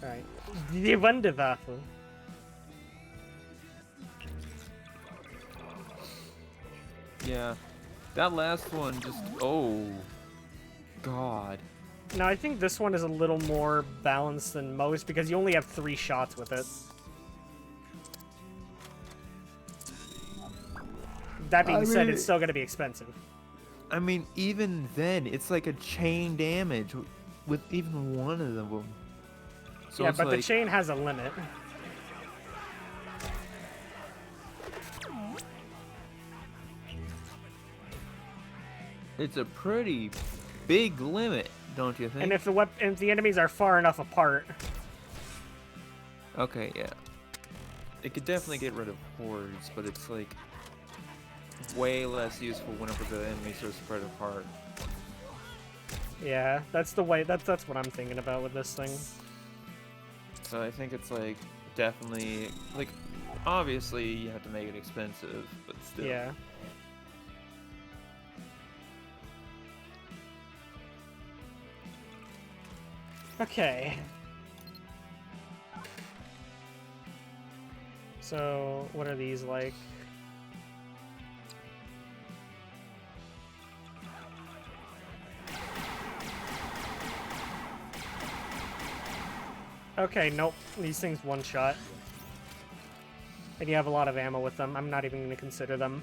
Alright. Die Wunderwaffe. Yeah, that last one just. Oh, god. Now, I think this one is a little more balanced than most because you only have 3 shots with it. That being said, it's still going to be expensive. I mean, even then, it's like a chain damage with even one of them. So yeah, it's but like, the chain has a limit. it's a pretty big limit, don't you think? And if the enemies are far enough apart, Okay, yeah. It could definitely get rid of hordes, but it's like way less useful whenever the enemies are spread apart. yeah, that's the way. That's what I'm thinking about with this thing. So I think it's like definitely like obviously you have to make it expensive, but still. Yeah. Okay. So, what are these like? Okay, nope. These things one shot. And you have a lot of ammo with them. I'm not even going to consider them.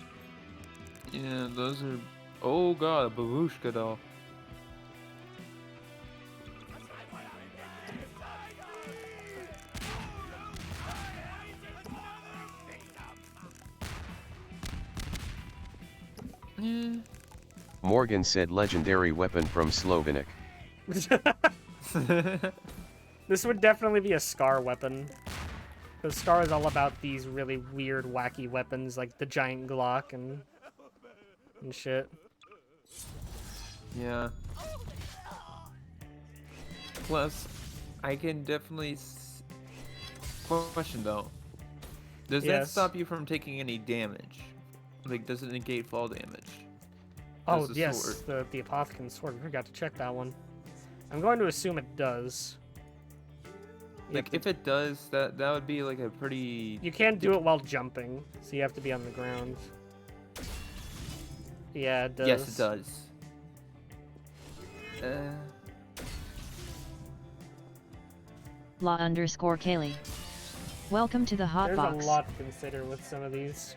Yeah, those are. Oh god, a babushka doll. Yeah. Morgan said legendary weapon from Slovenic. This would definitely be a Scar weapon. Because Scar is all about these really weird, wacky weapons, like the giant Glock and shit. Yeah. Plus, I can definitely. Question though. Does that Yes. stop you from taking any damage? Like, does it negate fall damage? Oh, Does the yes, sword? the Apothicon sword. I forgot to check that one. I'm going to assume it does. Like, if it does, that would be like a pretty... You can't do it while jumping, so you have to be on the ground. Yeah, it does. Yes, it does. La_Kaylee. Welcome to the hot There's box. a lot to consider with some of these.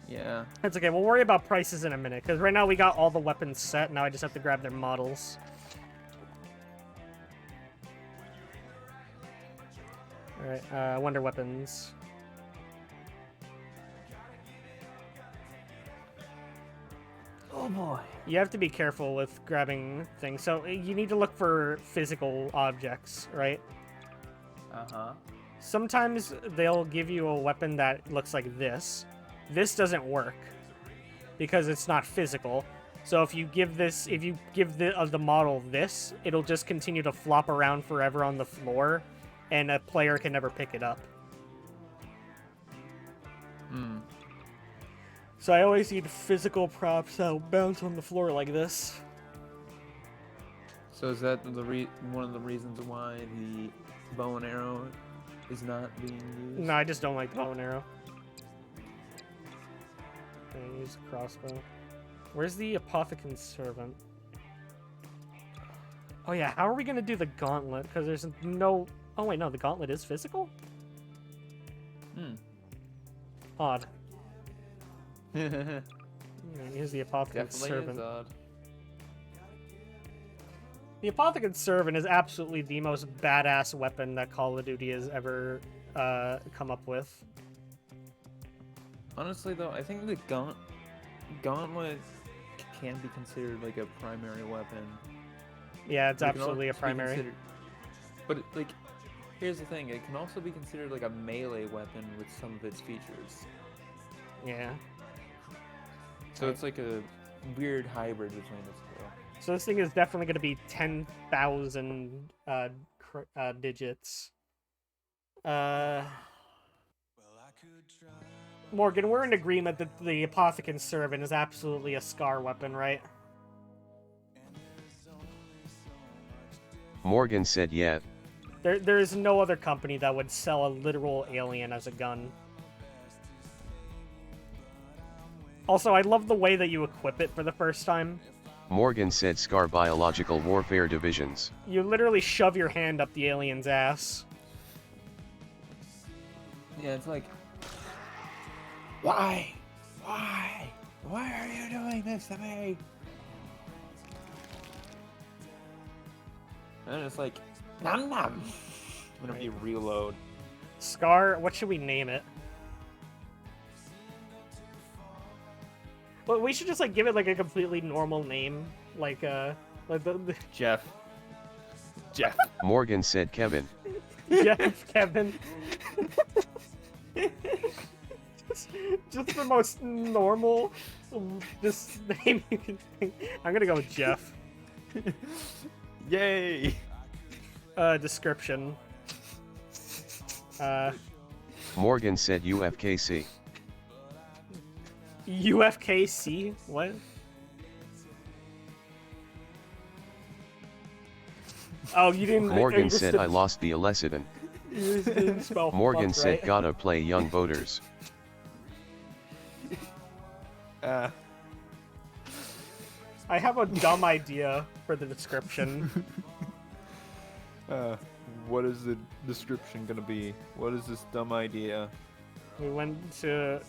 Yeah. That's okay, we'll worry about prices in a minute, because right now we got all the weapons set, now I just have to grab their models. Alright, wonder weapons. Oh boy. You have to be careful with grabbing things, so you need to look for physical objects, right? Uh-huh. Sometimes they'll give you a weapon that looks like this. This doesn't work because it's not physical. So if you give the model this, it'll just continue to flop around forever on the floor, and a player can never pick it up. Hmm. So I always need physical props that'll bounce on the floor like this. So is that one of the reasons why the bow and arrow is not being used? No, I just don't like the bow and arrow. I use a crossbow. Where's the apothecant servant? Oh yeah, how are we gonna do the gauntlet? Because there's no... Oh wait, no, the gauntlet is physical? Hmm. Odd. Here's the apothecant Definitely servant. is odd. The apothecant servant is absolutely the most badass weapon that Call of Duty has ever come up with. Honestly, though, I think the gauntlet can be considered like a primary weapon. Yeah, it's It can absolutely a also be primary. considered- But like, here's the thing: it can also be considered like a melee weapon with some of its features. Yeah. So it's like a weird hybrid between the two. So this thing is definitely going to be 10,000 digits. Morgan, we're in agreement that the apothecant servant is absolutely a scar weapon, right? Morgan said yeah. There is no other company that would sell a literal alien as a gun. Also, I love the way that you equip it for the first time. Morgan said SCAR biological warfare divisions. You literally shove your hand up the alien's ass. Yeah, it's like, why? Why? Why are you doing this to me? And it's like, nom nom. Whenever you reload. Scar, what should we name it? Well, we should just like give it like a completely normal name, like the Jeff. Morgan said Kevin. Jeff, Kevin. just the most normal, just name you can think. I'm gonna go with Jeff. Yay! Description. Morgan said UFKC. UFKC? What? Oh, you didn't. Morgan said I lost the Lecithin. You didn't spell Morgan fuck said right. gotta play young voters. I have a dumb idea for the description. What is the description gonna be? What is this dumb idea? We went to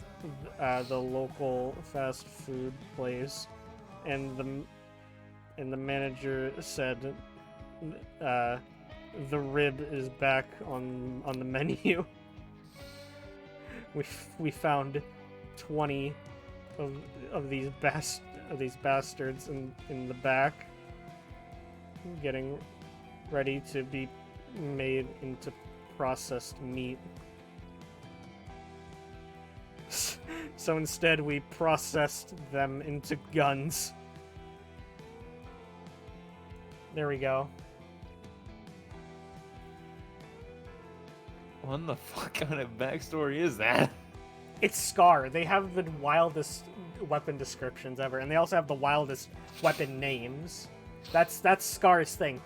the local fast food place, and the manager said the rib is back on the menu. We found 20 of these bastards in the back, getting ready to be made into processed meat. So instead, we processed them into guns. There we go. What the fuck kind of backstory is that? It's Scar. They have the wildest weapon descriptions ever, and they also have the wildest weapon names. That's Scar's thing.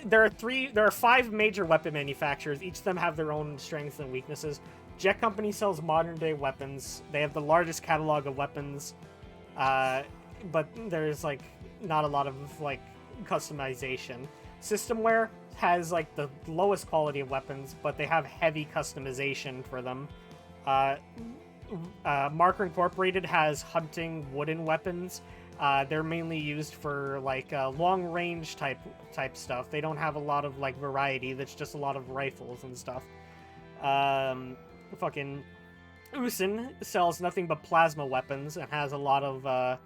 there are 5 major weapon manufacturers. Each of them have their own strengths and weaknesses. Jet Company sells modern day weapons. They have the largest catalog of weapons, but there's like not a lot of like customization. Systemware has like the lowest quality of weapons, but they have heavy customization for them. Marker Incorporated has hunting wooden weapons. They're mainly used for like long range type stuff. They don't have a lot of like variety. That's just a lot of rifles and stuff. Fucking Usin sells nothing but plasma weapons and has a lot of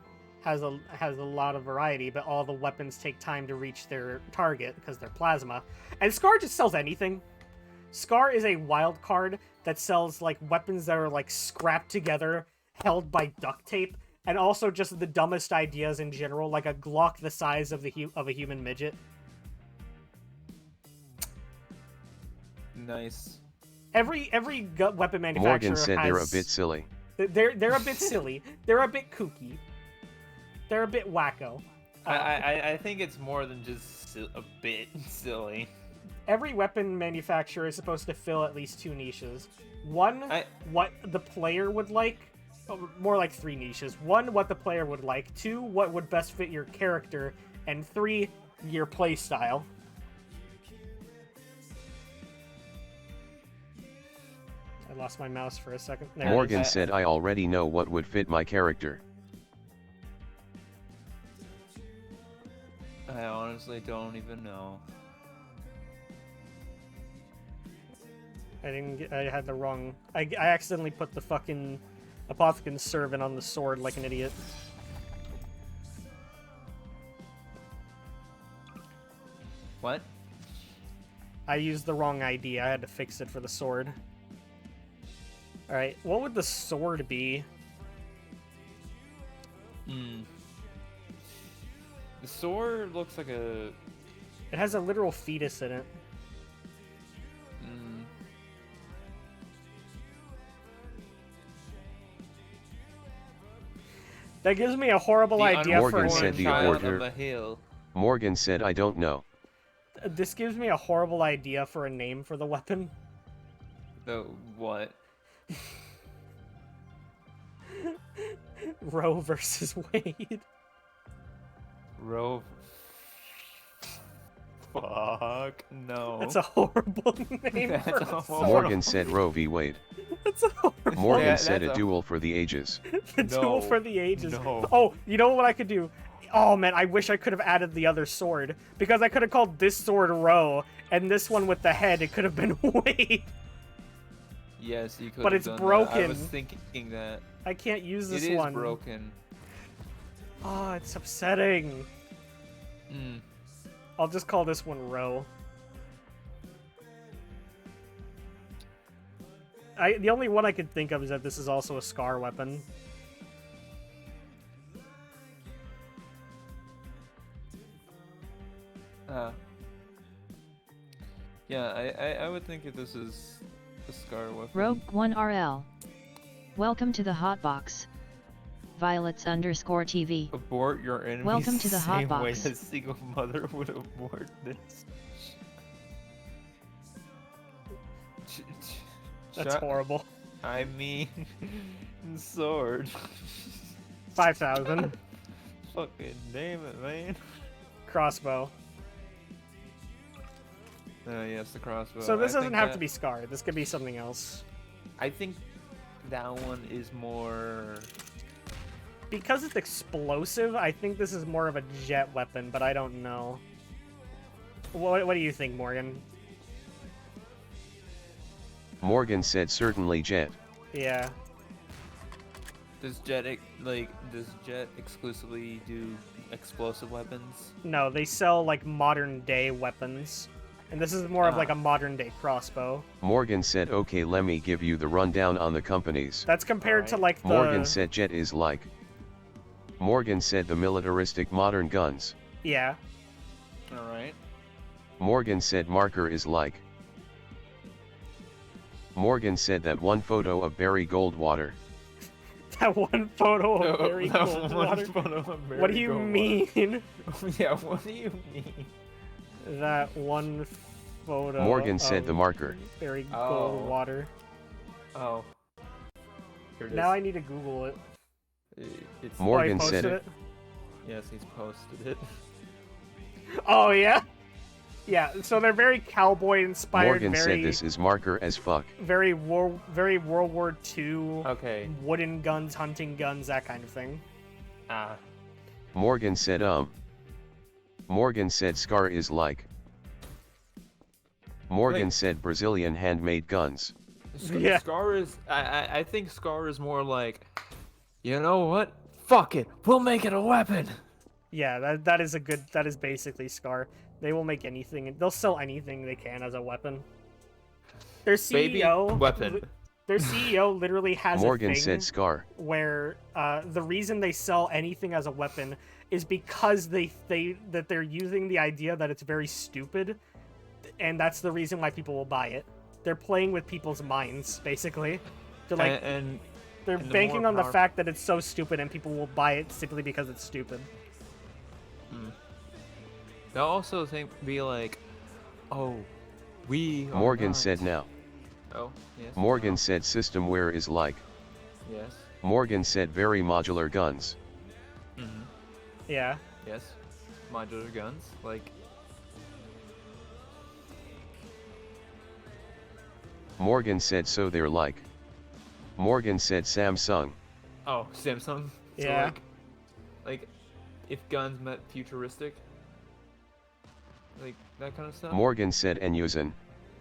has a lot of variety, but all the weapons take time to reach their target because they're plasma. And Scar just sells anything. Scar is a wild card that sells like weapons that are like scrapped together, held by duct tape, and also just the dumbest ideas in general, like a Glock the size of a human midget. Nice. Every weapon manufacturer Morgan said has, they're a bit silly. They're a bit silly. They're a bit kooky. They're a bit wacko. I think it's more than just a bit silly. Every weapon manufacturer is supposed to fill at least 2 niches. One, what the player would like. More like 3 niches. 1, what the player would like. 2, what would best fit your character. And 3, your play style. I lost my mouse for a second. There Morgan said I already know what would fit my character. I honestly don't even know. I had the wrong... I accidentally put the fucking Apothecan's Servant on the sword like an idiot. What? I used the wrong ID. I had to fix it for the sword. Alright, what would the sword be? The sword looks like a... It has a literal fetus in it. That gives me a horrible idea Morgan for said the order. Morgan said I don't know. This gives me a horrible idea for a name for the weapon. The what? Roe versus Wade. Roe. Fuck no. That's a horrible name. Morgan said Roe v. Wade. That's a horrible. Morgan said a duel for the ages. The duel for the ages. No. Oh, you know what I could do? Oh man, I wish I could have added the other sword. Because I could have called this sword Roe, and this one with the head, it could have been Wade. Yes, you could. But it's broken. I was thinking that. I can't use this one. one. It is broken. Oh, it's upsetting. I'll just call this one Roe. The only one I could think of is that this is also a Scar weapon. Yeah, I would think if this is a Scar weapon. Rogue 1RL. Welcome to the Hotbox. Violets_TV. Abort your enemies. Welcome to the same way Hotbox. a single mother would abort this. That's horrible. I mean, sword. 5,000. Fucking damn it, man. Crossbow. Yes, the crossbow. So this doesn't have to be Scar. This could be something else. I think that one is more... Because it's explosive, I think this is more of a jet weapon, but I don't know. What do you think, Morgan? Morgan said certainly jet. Yeah. Does Jet exclusively do explosive weapons? No, they sell like modern day weapons. And this is more of like a modern day crossbow. Morgan said okay, let me give you the rundown on the companies. That's compared to like the... Morgan said jet is like... Morgan said the militaristic modern guns. Yeah. Alright. Morgan said marker is like... Morgan said that one photo of Barry Goldwater. That one photo of Barry Goldwater? What do you mean? Yeah, what do you mean? that one photo. Morgan said of the marker. Very Oh. gold water. Oh. Here it is. Now I need to Google it. It's Morgan oh, he said posted it. Yes, he's posted it. Oh yeah. Yeah, so they're very cowboy inspired. Morgan very, said this is marker as fuck. very World War II. Okay. Wooden guns, hunting guns, that kind of thing. Ah. Morgan said Morgan said Scar is like. Morgan Wait. said Brazilian handmade guns. Yeah. Scar is. I think Scar is more like. You know what? Fuck it. We'll make it a weapon. Yeah, that is a good. That is basically Scar. They will make anything. They'll sell anything they can as a weapon. Their Baby CEO. weapon. Their CEO literally has Morgan a thing said Scar. where the reason they sell anything as a weapon is because they're using the idea that it's very stupid, and that's the reason why people will buy it. They're playing with people's minds, basically. They're like they're and the banking more on the power- fact that it's so stupid and people will buy it simply because it's stupid. They'll also be like, oh, we. Are Morgan not. said now. Oh, yes. Morgan no. said systemware is like. Yes. Morgan said very modular guns. Mm-hmm. Yeah. Yes. Modular guns, like. Morgan said so they're like. Morgan said Samsung. Oh, Samsung. So Yeah. Like, if guns met futuristic. Like that kind of stuff. Morgan said Enyusen,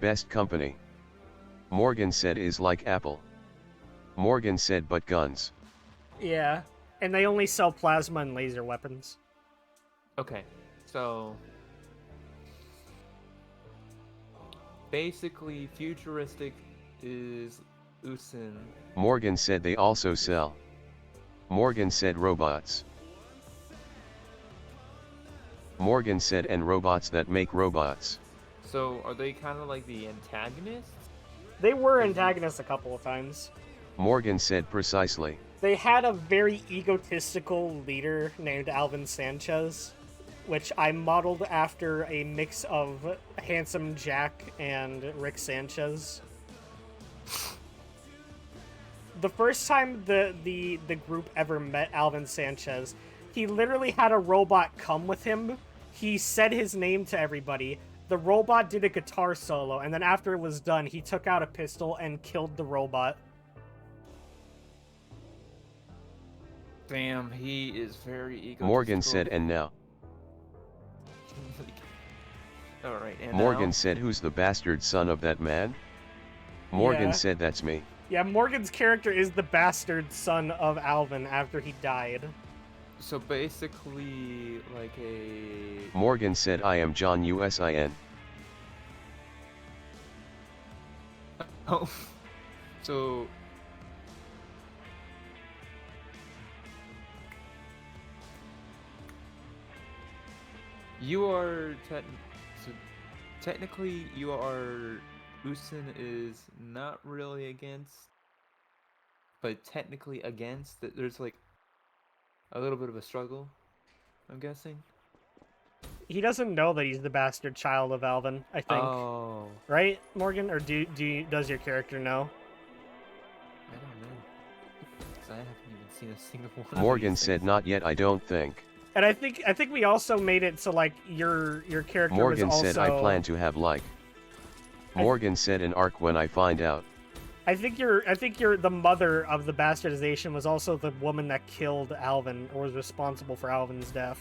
best company. Morgan said is like Apple. Morgan said but guns. Yeah. And they only sell plasma and laser weapons. Okay, so basically, futuristic is Usin. Morgan said they also sell. Morgan said robots. Morgan said and robots that make robots. So are they kind of like the antagonists? They were antagonists a couple of times. Morgan said precisely. They had a very egotistical leader named Alvin Sanchez, which I modeled after a mix of Handsome Jack and Rick Sanchez. The first time the group ever met Alvin Sanchez, he literally had a robot come with him. He said his name to everybody. The robot did a guitar solo, and then after it was done, he took out a pistol and killed the robot. Damn, he is very egotistical. Morgan said and now. Alright, and Morgan now? said who's the bastard son of that man? Morgan Yeah. said that's me. Yeah, Morgan's character is the bastard son of Alvin after he died. So basically, like a. Morgan said I am John USIN. Oh. So. You are so technically you are Usin is not really against, but technically against. That there's like a little bit of a struggle, I'm guessing. He doesn't know that he's the bastard child of Alvin, I think. Oh, Right, Morgan? Or does your character know? I don't know. 'Cause I haven't even seen a single one. of Morgan these said things. not yet I don't think. And I think we also made it so like your character Morgan was also. said I plan to have like. Morgan said an arc when I find out. I think you're the mother of the bastardization was also the woman that killed Alvin or was responsible for Alvin's death.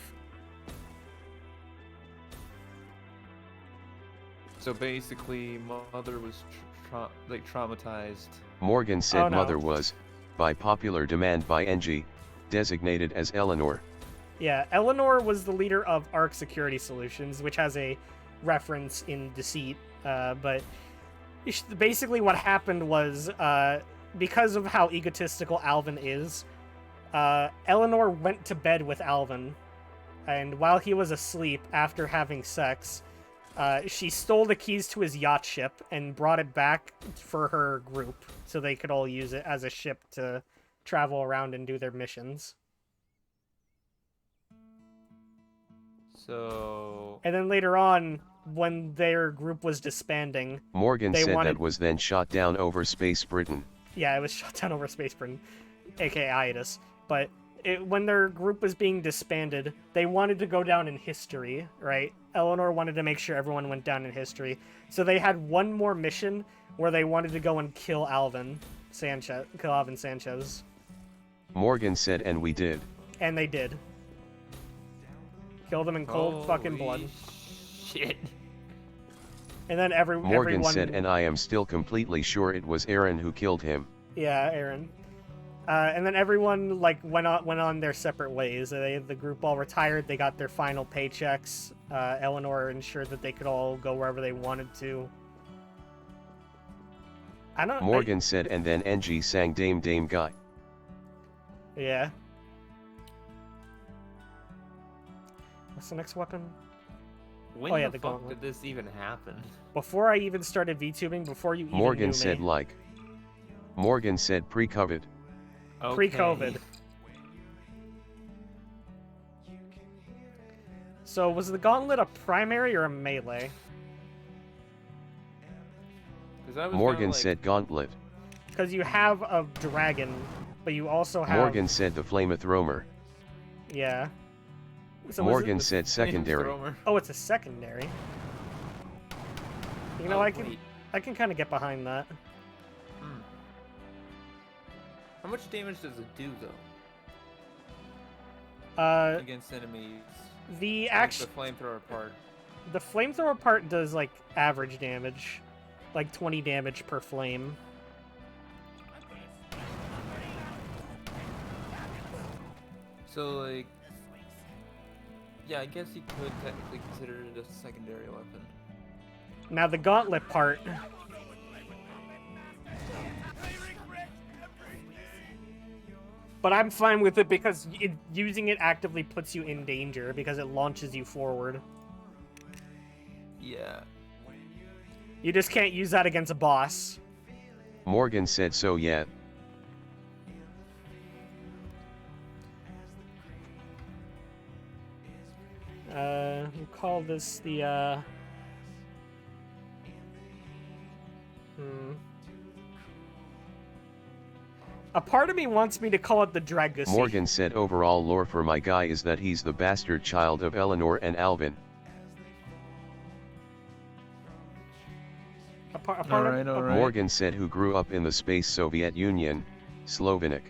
So basically, mother was traumatized. Morgan said Oh, no. mother was, by popular demand by NG, designated as Eleanor. Yeah, Eleanor was the leader of Arc Security Solutions, which has a reference in Deceit. But basically what happened was, because of how egotistical Alvin is, Eleanor went to bed with Alvin, and while he was asleep after having sex, she stole the keys to his yacht ship and brought it back for her group so they could all use it as a ship to travel around and do their missions. So And then later on, when their group was disbanding. Morgan They said wanted- that was then shot down over Space Britain. Yeah, it was shot down over Space Britain, aka Itis. But when their group was being disbanded, they wanted to go down in history, right? Eleanor wanted to make sure everyone went down in history. So they had one more mission where they wanted to go and kill Alvin Sanchez. Morgan said, and we did. And they did. Killed him in cold fucking blood. Shit. And then Morgan everyone said, and I am still completely sure it was Aaron who killed him. Yeah, Aaron. And then everyone like went on their separate ways. The group all retired. They got their final paychecks. Eleanor ensured that they could all go wherever they wanted to. Morgan said, and then NG sang Dame Dame Guy. Yeah. What's the next weapon? When yeah, the the fuck gauntlet. did this even happen? Before I even started VTubing, before you even Morgan knew said me. like. Morgan said pre-COVID. Pre-COVID. So was the gauntlet a primary or a melee? 'Cause I was Morgan kinda like, said gauntlet. Because you have a dragon, but you also have... Morgan said the flamethrower. Yeah. So was Morgan it... said secondary. flamethrower. Oh, it's a secondary. You know, Oh, I can wait. kind of get behind that. Hmm. How much damage does it do though against enemies? The Like action, the flamethrower part. the flamethrower part does like average damage, like 20 damage per flame. So like, yeah, I guess you could technically consider it a secondary weapon. Now the gauntlet part. But I'm fine with it because using it actively puts you in danger because it launches you forward. Yeah. You just can't use that against a boss. Morgan said so yeah. We'll call this the, A part of me wants me to call it the Dragusi. Morgan said overall lore for my guy is that he's the bastard child of Eleanor and Alvin. Alright. Morgan said who grew up in the space Soviet Union, Slovenic.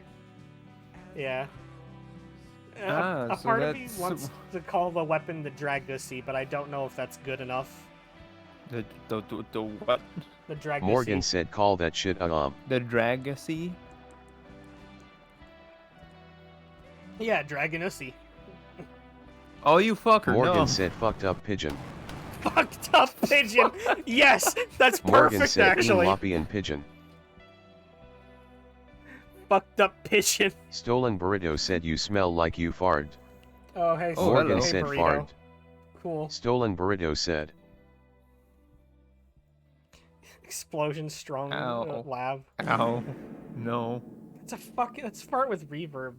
Yeah. A So part of me that's- wants to call the weapon the Dragusi, but I don't know if that's good enough. The what? The Dragusi. Morgan said call that shit The Dragacy? Yeah, Dragonusi. Oh, you fucker! Morgan no. said fucked up pigeon. Fucked up pigeon. Yes, that's Morgan perfect said actually. Lopian pigeon. Fucked up pigeon. Stolen burrito said you smell like you farted. Oh hey, Oh, Morgan hello. hey, said burrito. fart. Cool. Stolen burrito said. Explosion strong Ow. lab. Ow. No. It's a fucking. It's fart with reverb.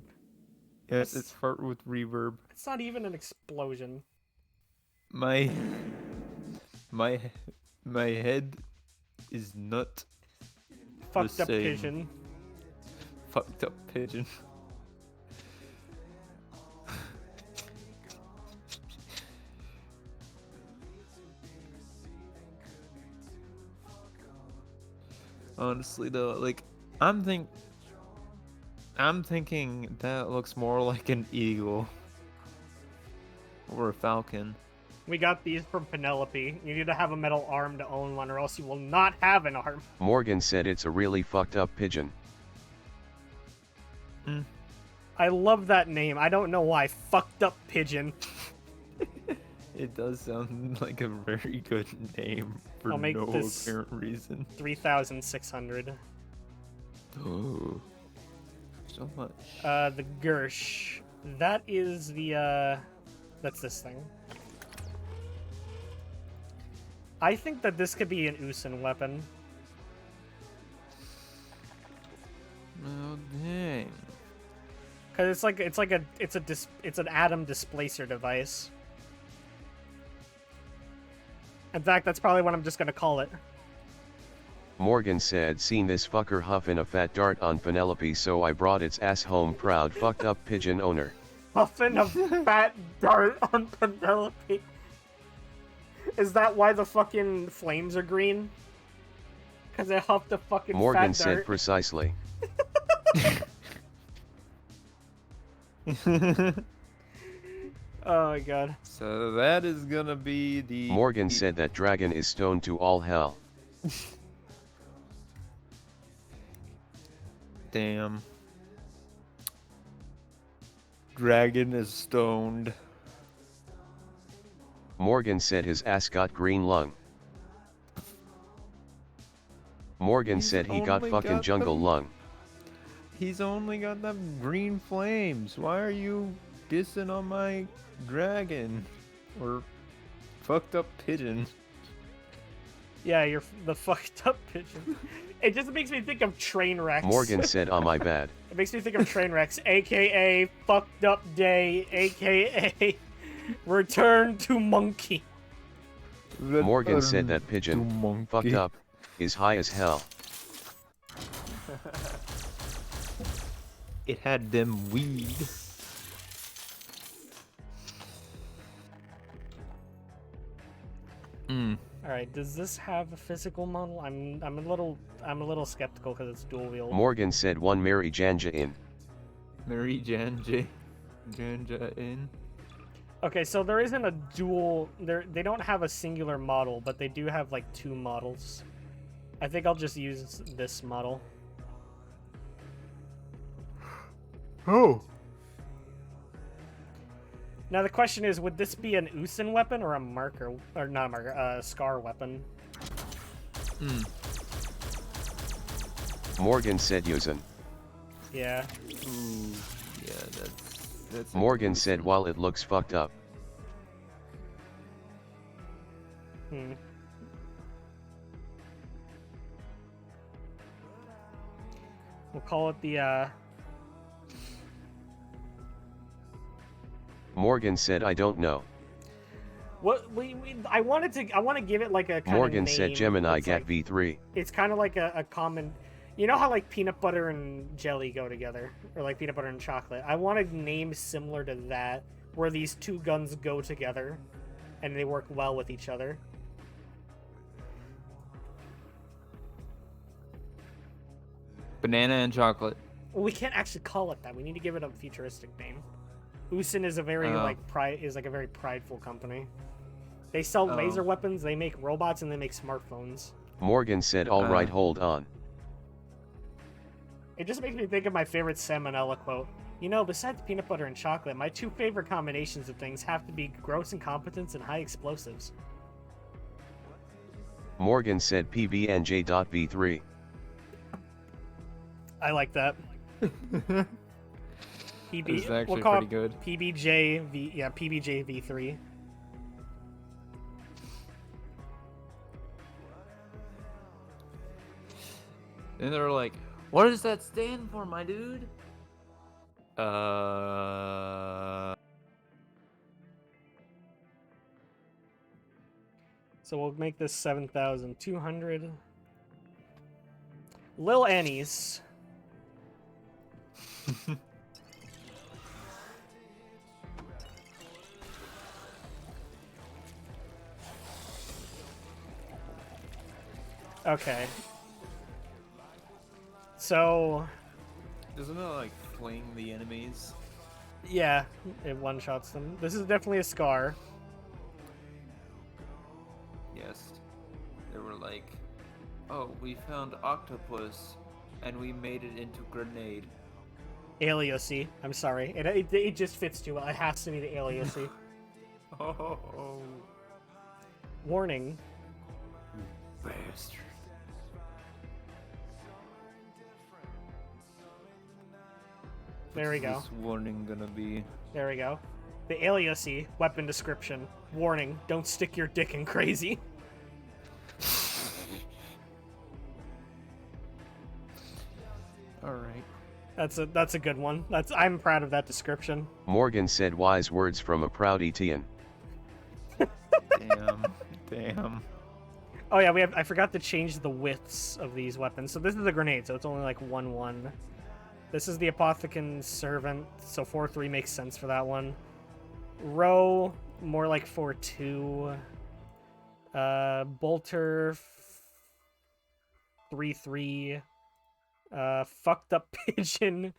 Yes, it's fart with reverb. It's not even an explosion. My head is not Fucked up same. pigeon. fucked up pigeon. Honestly though, like I'm thinking that looks more like an eagle or a falcon. We got these from Penelope. You need to have a metal arm to own one, or else you will not have an arm. Morgan said it's a really fucked up pigeon. I love that name. I don't know why. Fucked up pigeon. It does sound like a very good name for I'll make no this- apparent reason. 3,600. Oh, so much. The Gersh. That is the, that's this thing. I think that this could be an Usin weapon. Oh dang. Cause it's an atom displacer device. In fact, that's probably what I'm just gonna call it. Morgan said, seen this fucker huffing a fat dart on Penelope, so I brought its ass home. Proud fucked up pigeon owner. Huffing a fat dart on Penelope. Is that why the fucking flames are green? Because it huffed a fucking Morgan fat said dart. precisely. Oh my god. So that is gonna be the... Morgan said that dragon is stoned to all hell. Damn. Dragon is stoned. Morgan said his ass got green lung. Morgan said he got only fucking got jungle them. lung. He's only got them green flames. Why are you dissing on my dragon? Or fucked up pigeon? Yeah, you're the fucked up pigeon. It just makes me think of train wrecks. Morgan said, oh my bad. It makes me think of train wrecks, aka fucked up day, aka return to monkey. Morgan said that pigeon, fucked up, is high as hell. It had them weed. All right, does this have a physical model? I'm a little skeptical because it's dual wield. Morgan said one Mary Janja in. Mary Janja in. Okay, so there isn't a dual. They don't have a singular model, but they do have like two models. I think I'll just use this model. Oh. Now the question is, would this be an Usin weapon or a marker, or not a marker, a Scar weapon? Morgan said Usin. Yeah. Ooh, yeah, that's. Morgan said while it looks fucked up. Hmm. We'll call it the Morgan said I don't know. what I want to give it like a kind Morgan of name. said Gemini It's Gat like- V3. It's kind of like a common, you know how like peanut butter and jelly go together, or like peanut butter and chocolate. I want a name similar to that, where these two guns go together, and they work well with each other. Banana and chocolate. Well, we can't actually call it that. We need to give it a futuristic name. Usin is a very Oh. a very prideful company. They sell Oh. laser weapons, they make robots, and they make smartphones. Morgan said alright, hold on. It just makes me think of my favorite salmonella quote. You know, besides peanut butter and chocolate, my two favorite combinations of things have to be gross incompetence and high explosives. Morgan said PBNJ.V3. I like that. It's actually we'll call pretty it good. PBJV3. And they're like, what does that stand for, my dude? So we'll make this 7,200. Lil Annie's. Okay. So, Doesn't it like fling the enemies? yeah, it one-shots them. This is definitely a Scar. Yes. They were like, oh, we found octopus and we made it into grenade. Aliasy. I'm sorry. It just fits too well. It has to be the aliasy. Oh, Warning. bastard. There we go. What's this warning gonna be? There we go. The aliasy weapon description. Warning, don't stick your dick in crazy. Alright. That's a good one. I'm proud of that description. Morgan said wise words from a proud Etienne. Damn. Damn. Damn. Oh yeah, I forgot to change the widths of these weapons. So this is a grenade, so it's only like 1-1. This is the Apothecan's Servant, so 4-3 makes sense for that one. Row, more like 4-2. Bolter, 3-3. Fucked up Pigeon,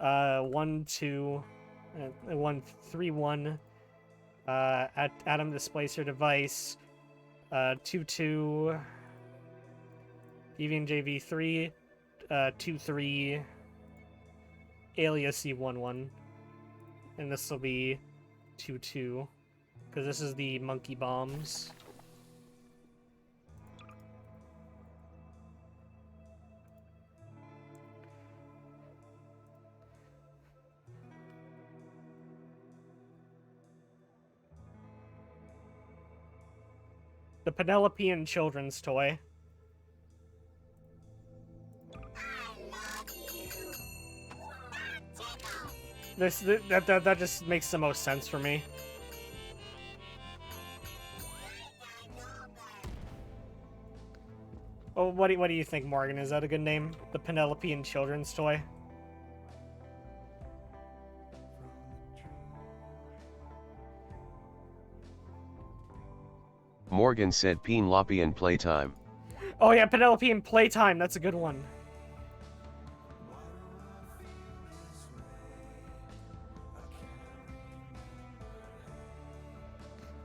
1-2. 1-3-1. Atom Displacer Device, 2-2. Deviant JV3, 2-3. Alias C1-1. And this will be 2-2. Because this is the Monkey Bombs. The Penelopean children's toy. That just makes the most sense for me. Oh, what do you think, Morgan? Is that a good name? The Penelopean children's toy. Morgan said Penelopean playtime. Oh yeah, Penelopean playtime. That's a good one.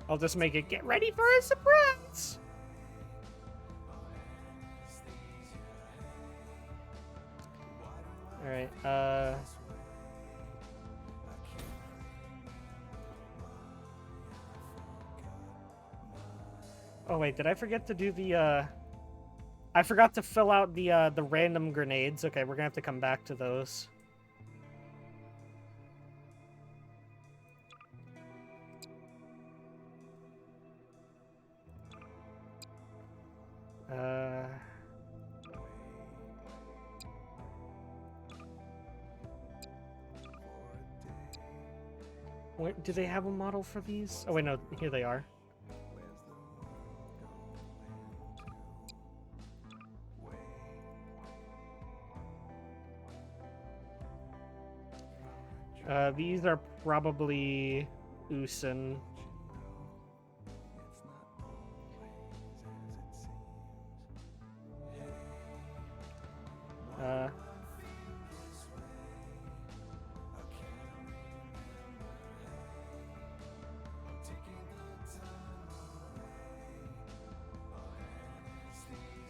I'll just make it get ready for a surprise. All right. Oh wait, did I forget to do the I forgot to fill out the random grenades. Okay, we're gonna have to come back to those. Wait, do they have a model for these? Oh wait, no, here they are. These are probably Usin.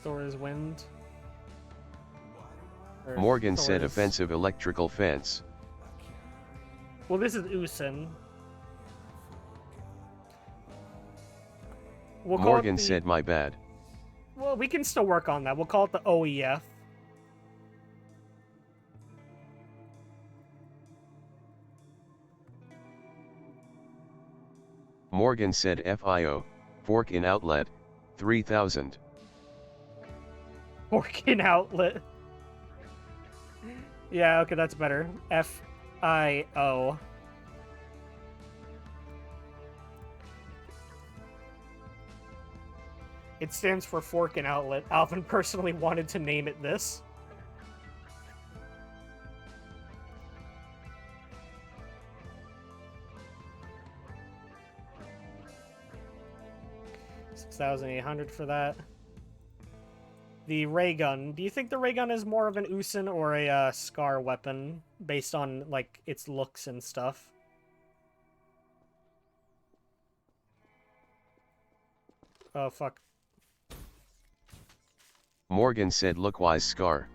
Thor's Wind. Morgan said offensive electrical fence. Well, this is Usin. Morgan said my bad. Well, we can still work on that. We'll call it the OEF. Morgan said FIO, fork in outlet, 3000. Fork in outlet. Yeah, okay, that's better. FIO. It stands for fork and outlet. Alvin personally wanted to name it this. $6,800 for that. The ray gun. Do you think the ray gun is more of an Usin or a Scar weapon based on like its looks and stuff? Oh fuck. Morgan said lookwise Scar.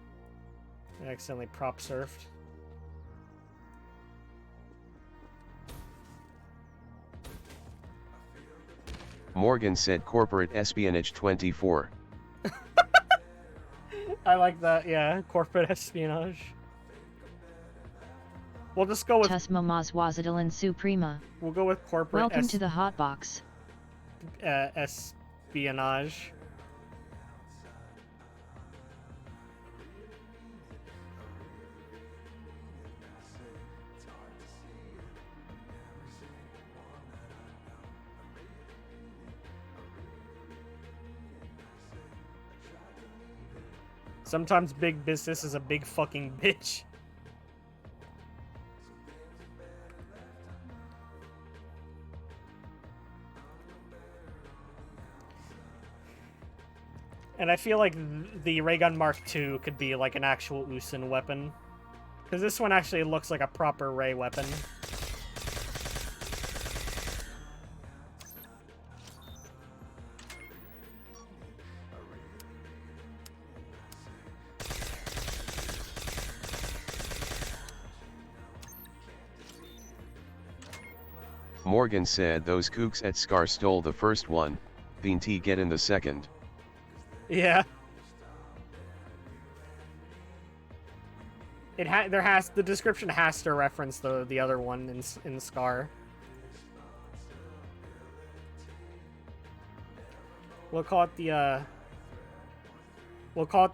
I accidentally prop surfed. Morgan said corporate espionage 24. I like that, yeah. Corporate espionage. We'll just go with... Tusma Wazadilin Suprema. We'll go with corporate Welcome to the Hotbox. Espionage. Sometimes big business is a big fucking bitch. And I feel like the ray gun Mark II could be like an actual Usin weapon. Because this one actually looks like a proper ray weapon. Morgan said those kooks at Scar stole the first one, Bean-T get in the second. Yeah. The description has to reference the other one in Scar. We'll call it the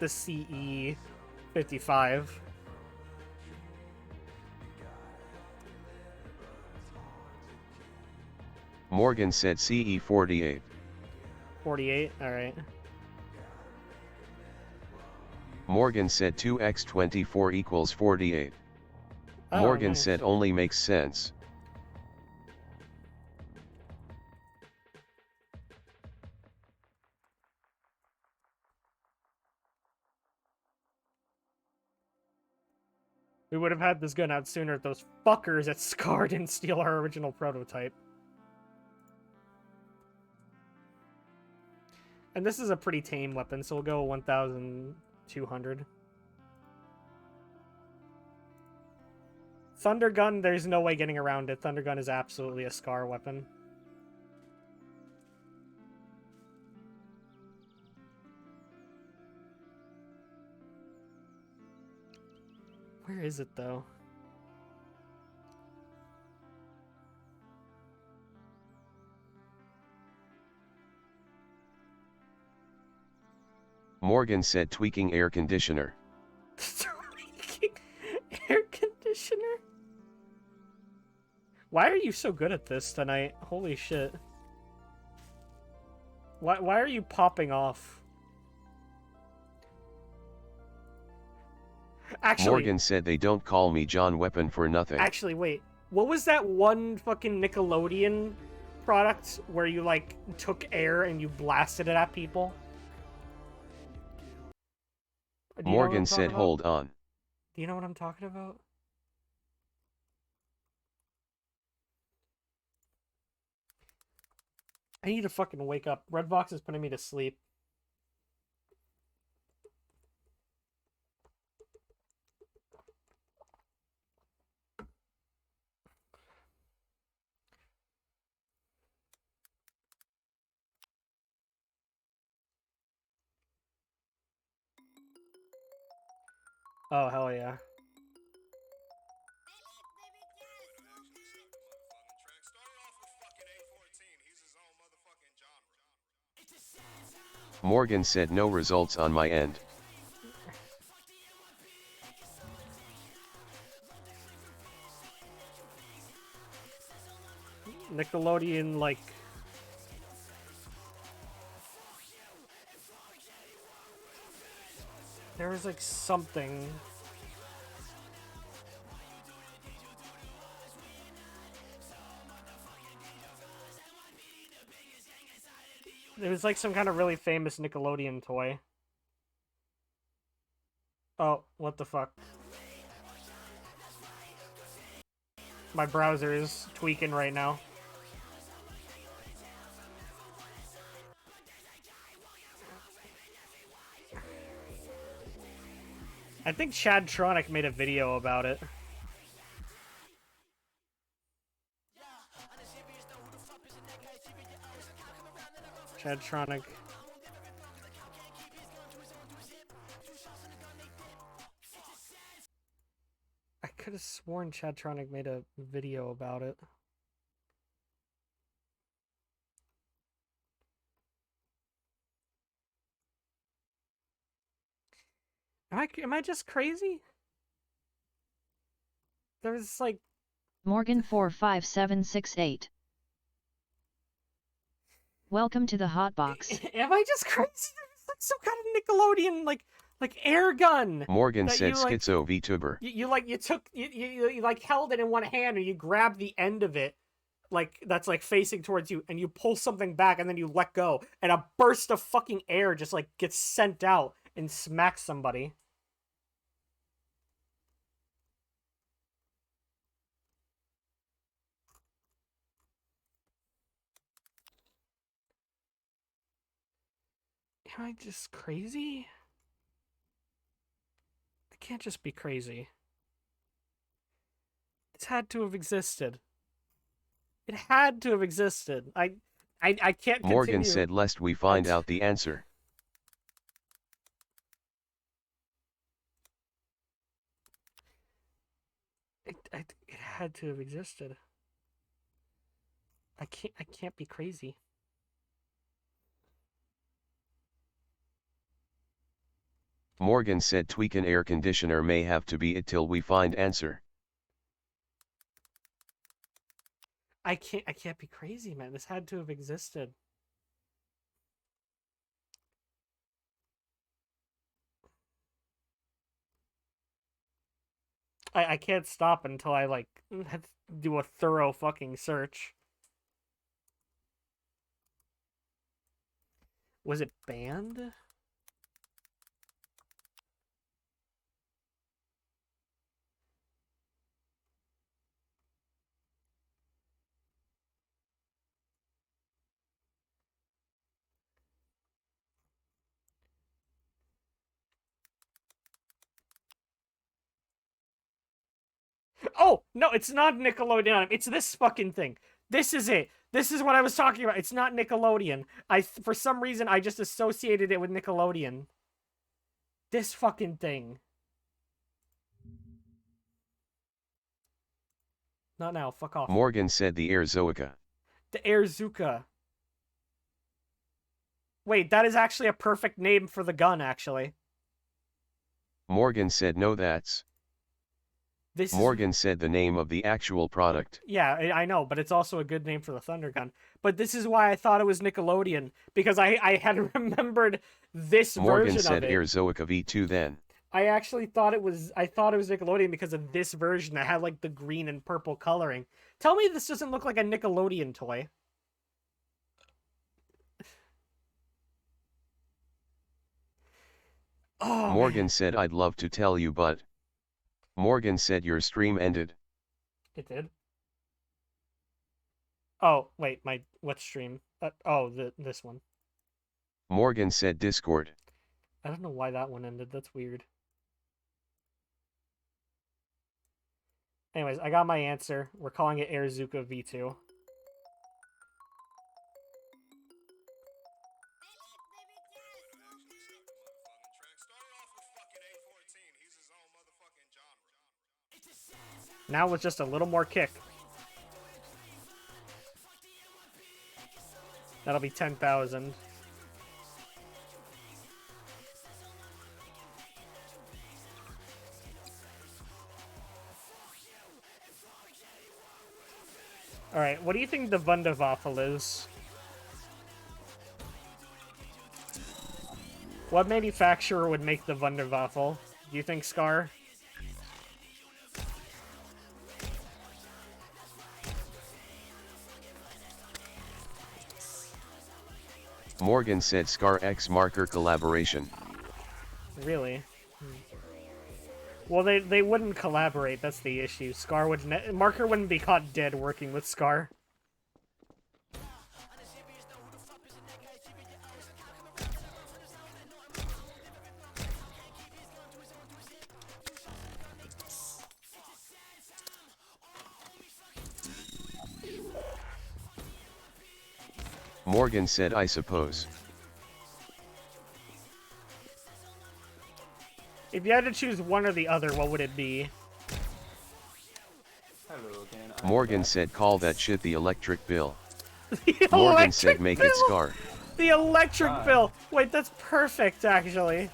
CE 55. Morgan said CE 48. 48, alright. Morgan said 2x24 equals 48. Oh, Morgan nice. said only makes sense. We would have had this gun out sooner if those fuckers at Scar didn't steal our original prototype. And this is a pretty tame weapon, so we'll go 1,200. Thunder Gun, there's no way getting around it. Thunder Gun is absolutely a Scar weapon. Where is it, though? Morgan said tweaking air conditioner. Tweaking air conditioner? Why are you so good at this tonight? Holy shit. Why are you popping off? Actually, Morgan said they don't call me John Weapon for nothing. Actually, wait. What was that one fucking Nickelodeon product where you, like, took air and you blasted it at people? Do you know what Morgan I'm talking said about? hold on. Do you know what I'm talking about? I need to fucking wake up. Redbox is putting me to sleep. Oh, hell yeah. Morgan said no results on my end. Nickelodeon, like... There was, like, something... It was like some kind of really famous Nickelodeon toy. Oh, what the fuck? My browser is tweaking right now. I think Chadtronic made a video about it. Chadtronic. I could have sworn Chadtronic made a video about it. Am I just crazy? There's like Morgan 45768. Welcome to the Hotbox. Am I just crazy? There's like some kind of Nickelodeon like Like air gun. Morgan that said you, like, schizo VTuber. You like held it in one hand and you grabbed the end of it, like that's like facing towards you, and you pull something back and then you let go, and a burst of fucking air just like gets sent out and smacks somebody. Am I just crazy? I can't just be crazy. It's had to have existed. It had to have existed. I can't continue. Morgan said lest we find out the answer. It had to have existed. I can't be crazy. Morgan said tweak an air conditioner may have to be it till we find answer. I can't be crazy, man. This had to have existed. I can't stop until I like do a thorough fucking search. Was it banned? Oh, no, it's not Nickelodeon. It's this fucking thing. This is it. This is what I was talking about. It's not Nickelodeon. For some reason, I just associated it with Nickelodeon. This fucking thing. Not now. Fuck off. Morgan said the Air Zoica. The Air Zuka. Wait, that is actually a perfect name for the gun, actually. Morgan said no, that's... Morgan said the name of the actual product. Yeah, I know, but it's also a good name for the Thunder Gun. But this is why I thought it was Nickelodeon, because I had remembered this Morgan version said of it. Air Zoica V2 then. I actually thought it was Nickelodeon because of this version that had like the green and purple coloring. Tell me this doesn't look like a Nickelodeon toy. Oh, Morgan man. said I'd love to tell you, but... Morgan said your stream ended. It did? Oh, wait, what stream? This one. Morgan said Discord. I don't know why that one ended. That's weird. Anyways, I got my answer. We're calling it Airzuka V2. Now with just a little more kick. That'll be 10,000. Alright, what do you think the Wunderwaffel is? What manufacturer would make the Wunderwaffel? Do you think Scar? Morgan said Scar X Marker collaboration. Really? Well, they wouldn't collaborate. That's the issue. Scar would Marker wouldn't be caught dead working with Scar. Morgan said I suppose. If you had to choose one or the other, what would it be? Hello again. Morgan said call that shit the electric bill. The Morgan electric said make bill? it Scar. The electric bill! Wait, that's perfect, actually.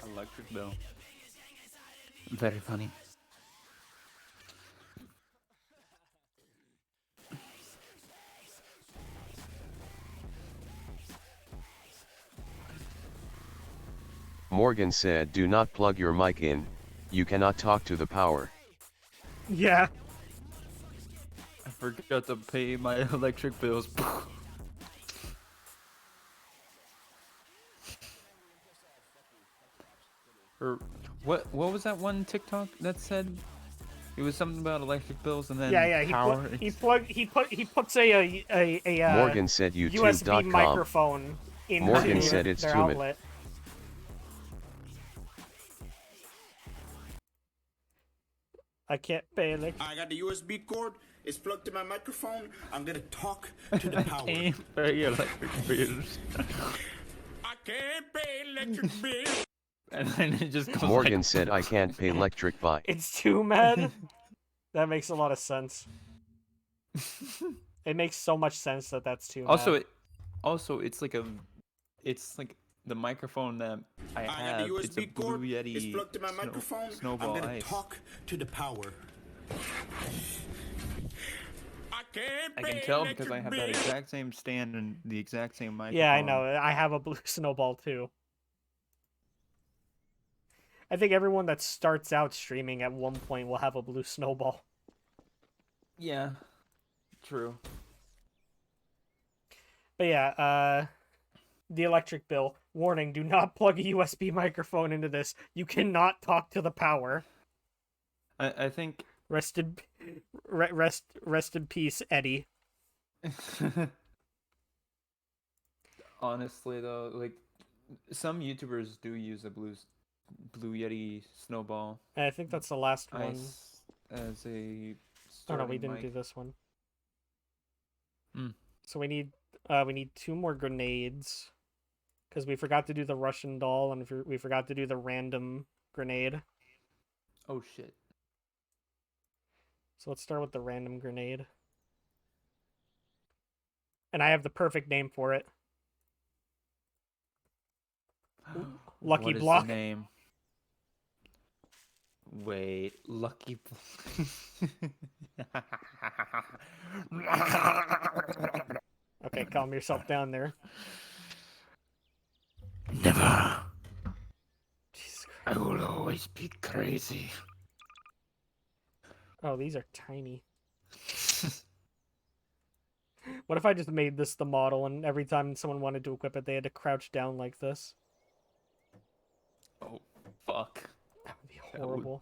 Electric bill. Very funny. Morgan said, do not plug your mic in, you cannot talk to the power. Yeah. I forgot to pay my electric bills. Or what was that one TikTok that said it was something about electric bills and then Yeah. power? He puts a Morgan said USB youtube.com. microphone into Morgan said it's their tumid. outlet. I can't pay electric. I got the USB cord. It's plugged to my microphone. I'm gonna talk to the power. Can't pay electric bills. I can't pay electric bills. And then it just goes Morgan like... said I can't pay electric by. It's too mad. That makes a lot of sense. It makes so much sense that that's too mad. Also, it's like the microphone that I I have. got the It's a USB Blue cord. Yeti It's plugged to my microphone. Snowball I'm gonna Ice. talk to the power. I can tell because I have that exact same stand and the exact same microphone. Yeah, I know. I have a blue snowball too. I think everyone that starts out streaming at one point will have a blue snowball. Yeah, true. But yeah, the electric bill. Warning, do not plug a USB microphone into this. You cannot talk to the power. I think... Rest in peace, Eddie. Honestly, though, like, some YouTubers do use a Blue Yeti Snowball And I think that's the last one. Ice as a Oh no, we starting didn't mic. do this one. Hmm. So we need 2 more grenades. Because we forgot to do the Russian doll and we forgot to do the random grenade. Oh shit. So let's start with the random grenade. And I have the perfect name for it. Lucky What is Block. the name? Wait, Lucky Okay, calm yourself down there. Never. Jesus Christ. I will always be crazy. Oh, these are tiny. What if I just made this the model and every time someone wanted to equip it, they had to crouch down like this? Oh, fuck. That would be horrible.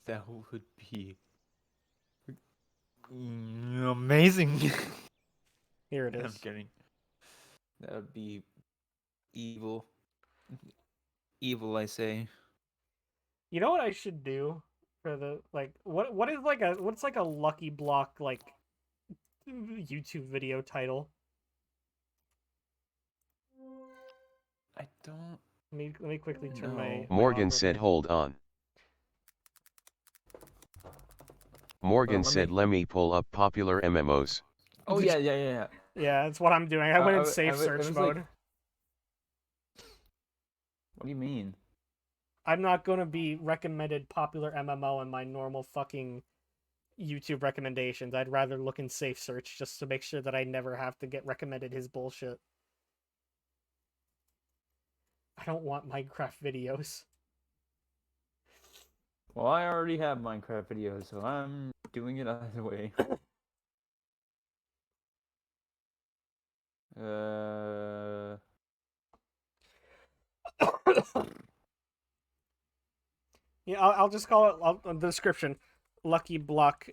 That would be amazing. Here it I'm is. kidding. That would be evil. Evil, I say. You know what I should do for the what's like a Lucky Block like YouTube video title? I don't. Let me quickly turn No. my Morgan said hold on. Morgan let said me- let me pull up popular MMOs. Oh yeah. Yeah, that's what I'm doing. I went in safe search it was mode. like- What do you mean? I'm not gonna be recommended popular MMO in my normal fucking YouTube recommendations. I'd rather look in safe search just to make sure that I never have to get recommended his bullshit. I don't want Minecraft videos. Well, I already have Minecraft videos, so I'm doing it either way. Yeah, I'll just call it the description: Lucky Block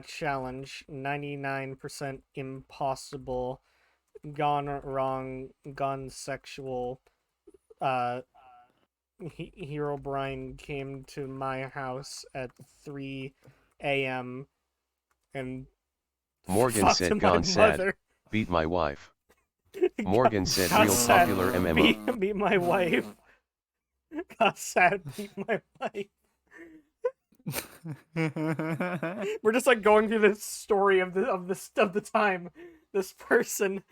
challenge, 99% impossible, gone wrong, gone sexual. Hero Brian came to my house at 3 a.m. and Morgan fucked said my gone sad, mother. beat my wife. Morgan said Got real sad, popular MMO. beat my wife. Got sad, beat my wife. We're just like going through this story of the time this person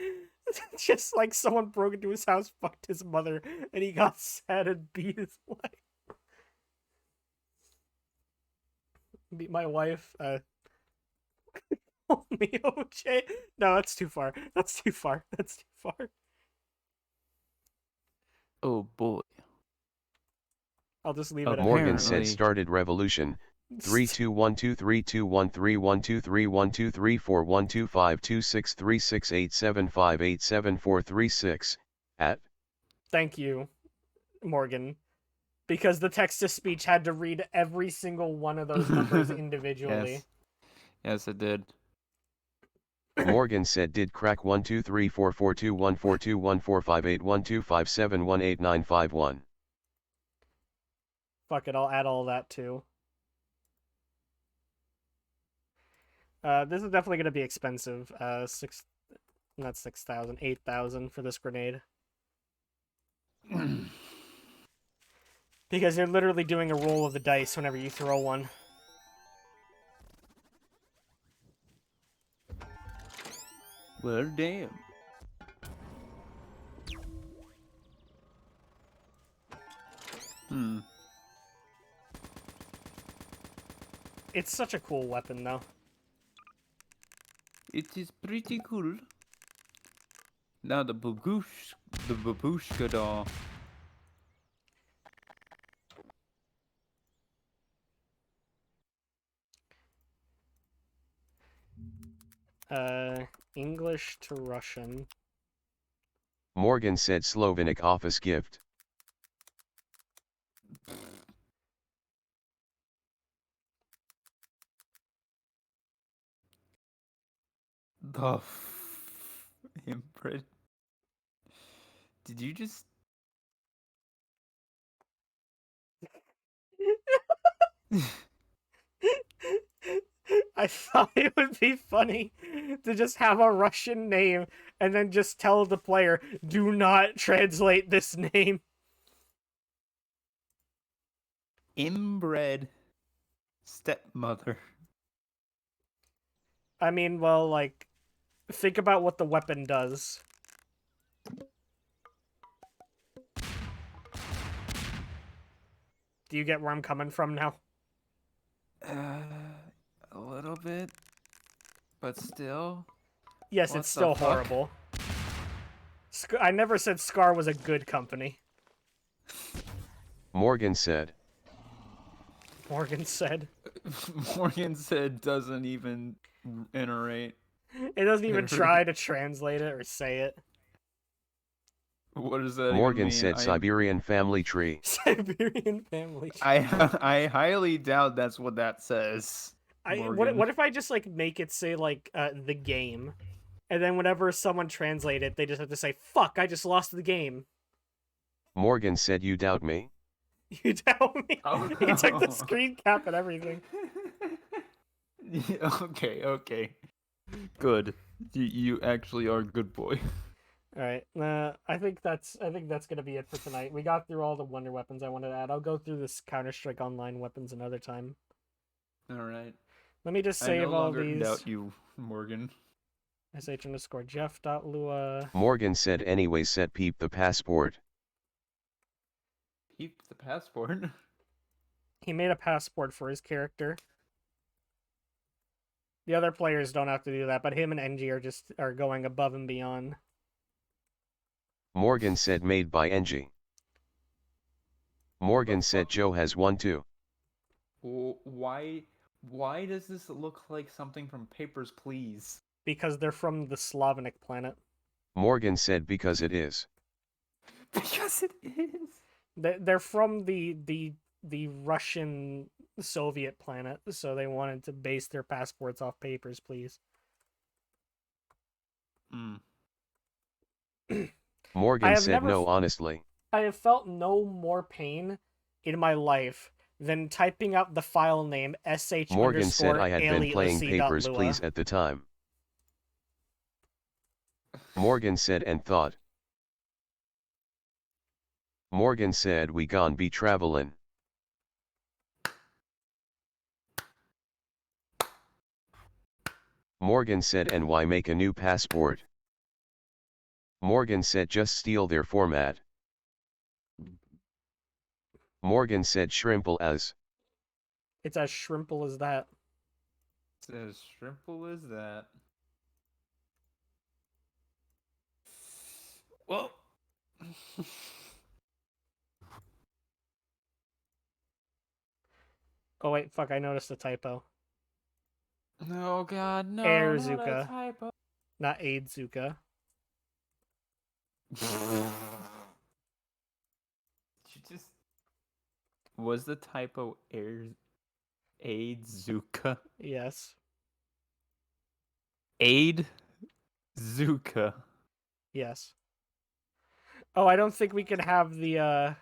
just like someone broke into his house, fucked his mother, and he got sad and beat his wife. Beat my wife. Call me OJ. No, that's too far. That's too far. That's too far. Oh boy. I'll just leave it at Morgan said Apparently. started revolution. 3212321312312526367587436 at Thank you, Morgan. Because the text-to-speech had to read every single one of those numbers individually. Yes, it did. Morgan said did crack 12344214214581257189151. Fuck it, I'll add all that too. This is definitely gonna be expensive. Not 6,000, 8,000 for this grenade. Because you're literally doing a roll of the dice whenever you throw one. Well, damn. It's such a cool weapon, though. It is pretty cool. Now the babushka doll. English to Russian. Morgan said Slovenic office gift. The imprint. Did you just? I thought it would be funny to just have a Russian name and then just tell the player, do not translate this name. Inbred stepmother. I mean, well, like, think about what the weapon does. Do you get where I'm coming from now? A little bit, but still. Yes, What it's the still fuck? horrible. I never said Scar was a good company. Morgan said. Morgan said. Morgan said doesn't even iterate. It doesn't even Iterate. try to translate it or say it. What does that Morgan even mean? said Siberian family tree. Siberian family. I highly doubt that's what that says. What if I just like make it say like the game, and then whenever someone translate it, they just have to say "fuck." I just lost the game. Morgan said you doubt me. You tell me. Oh. He took the screen cap and everything. Okay. Good. You actually are a good boy. All right. I think that's gonna be it for tonight. We got through all the wonder weapons I wanted to add. I'll go through this Counter-Strike Online weapons another time. All right. Let me just I save no all longer these. doubt you, Morgan. sh_jeff.lua. Morgan said anyway said peep the passport. Peep the passport. He made a passport for his character. The other players don't have to do that, but him and NG are going above and beyond. Morgan said made by NG. Morgan said Joe has one too. Why does this look like something from Papers, Please? Because they're from the Slavonic planet. Morgan said because it is. Because it is. They're from the Russian Soviet planet, so they wanted to base their passports off Papers, Please. Morgan said no honestly. I have felt no more pain in my life than typing out the file name sh Morgan said I had been alias playing C Papers Lua. Please at the time. Morgan said and thought. Morgan said we gon' be travelin'. Morgan said and why make a new passport? Morgan said just steal their format. Morgan said shrimple as. It's as shrimple as that. It's as simple as that. Well. Oh wait, fuck! I noticed a typo. Oh God, no! Airzuka. Not a typo. Not Aidzuka. You just was the typo Aidzuka? Yes. Aidzuka. Yes. Oh, I don't think we can have the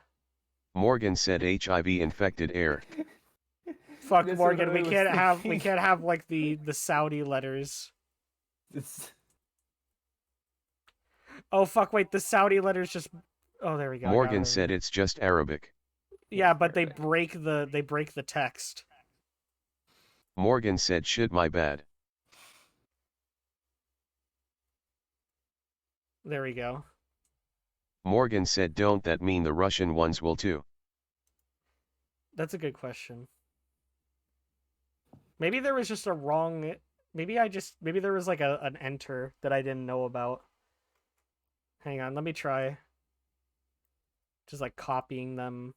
Morgan said HIV infected air. fuck That's Morgan, what I we was can't have thinking. like the Saudi letters. Oh fuck, wait, the Saudi letters just oh there we go. I got Morgan it. said it's just Arabic. Yeah, but they Arabic. break the text. Morgan said shit my bad. There we go. Morgan said don't that mean the Russian ones will too? That's a good question. Maybe there was just a wrong maybe there was like an enter that I didn't know about. Hang on, let me try. Just like copying them.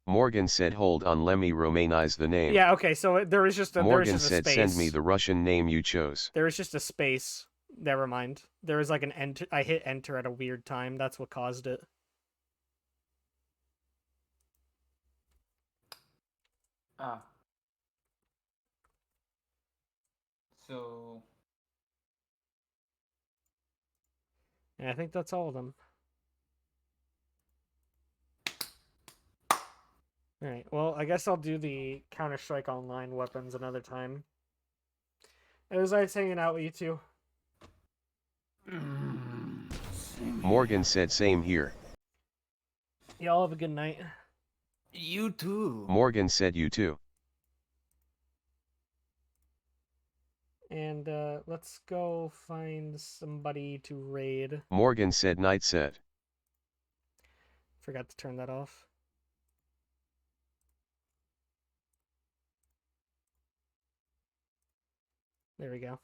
Morgan said hold on let me romanize the name. Yeah, okay, so there was just a Morgan said space. send me the Russian name you chose. There was just a space. Never mind. There was like an enter. I hit enter at a weird time. That's what caused it. Ah. So. And I think that's all of them. Alright, well, I guess I'll do the Counter-Strike Online weapons another time. It was nice hanging out with you two. Morgan said same here. Y'all have a good night. You too. Morgan said you too. And let's go find somebody to raid. Morgan said night said. Forgot to turn that off. There we go.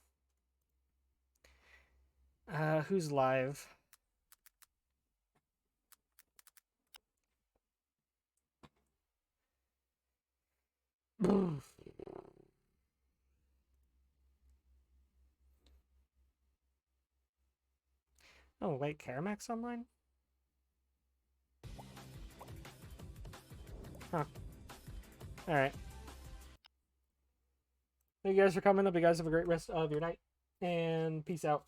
Who's live? Oh, wait, Caramax online? Huh. Alright. Thank you guys for coming. Hope you guys have a great rest of your night. And peace out.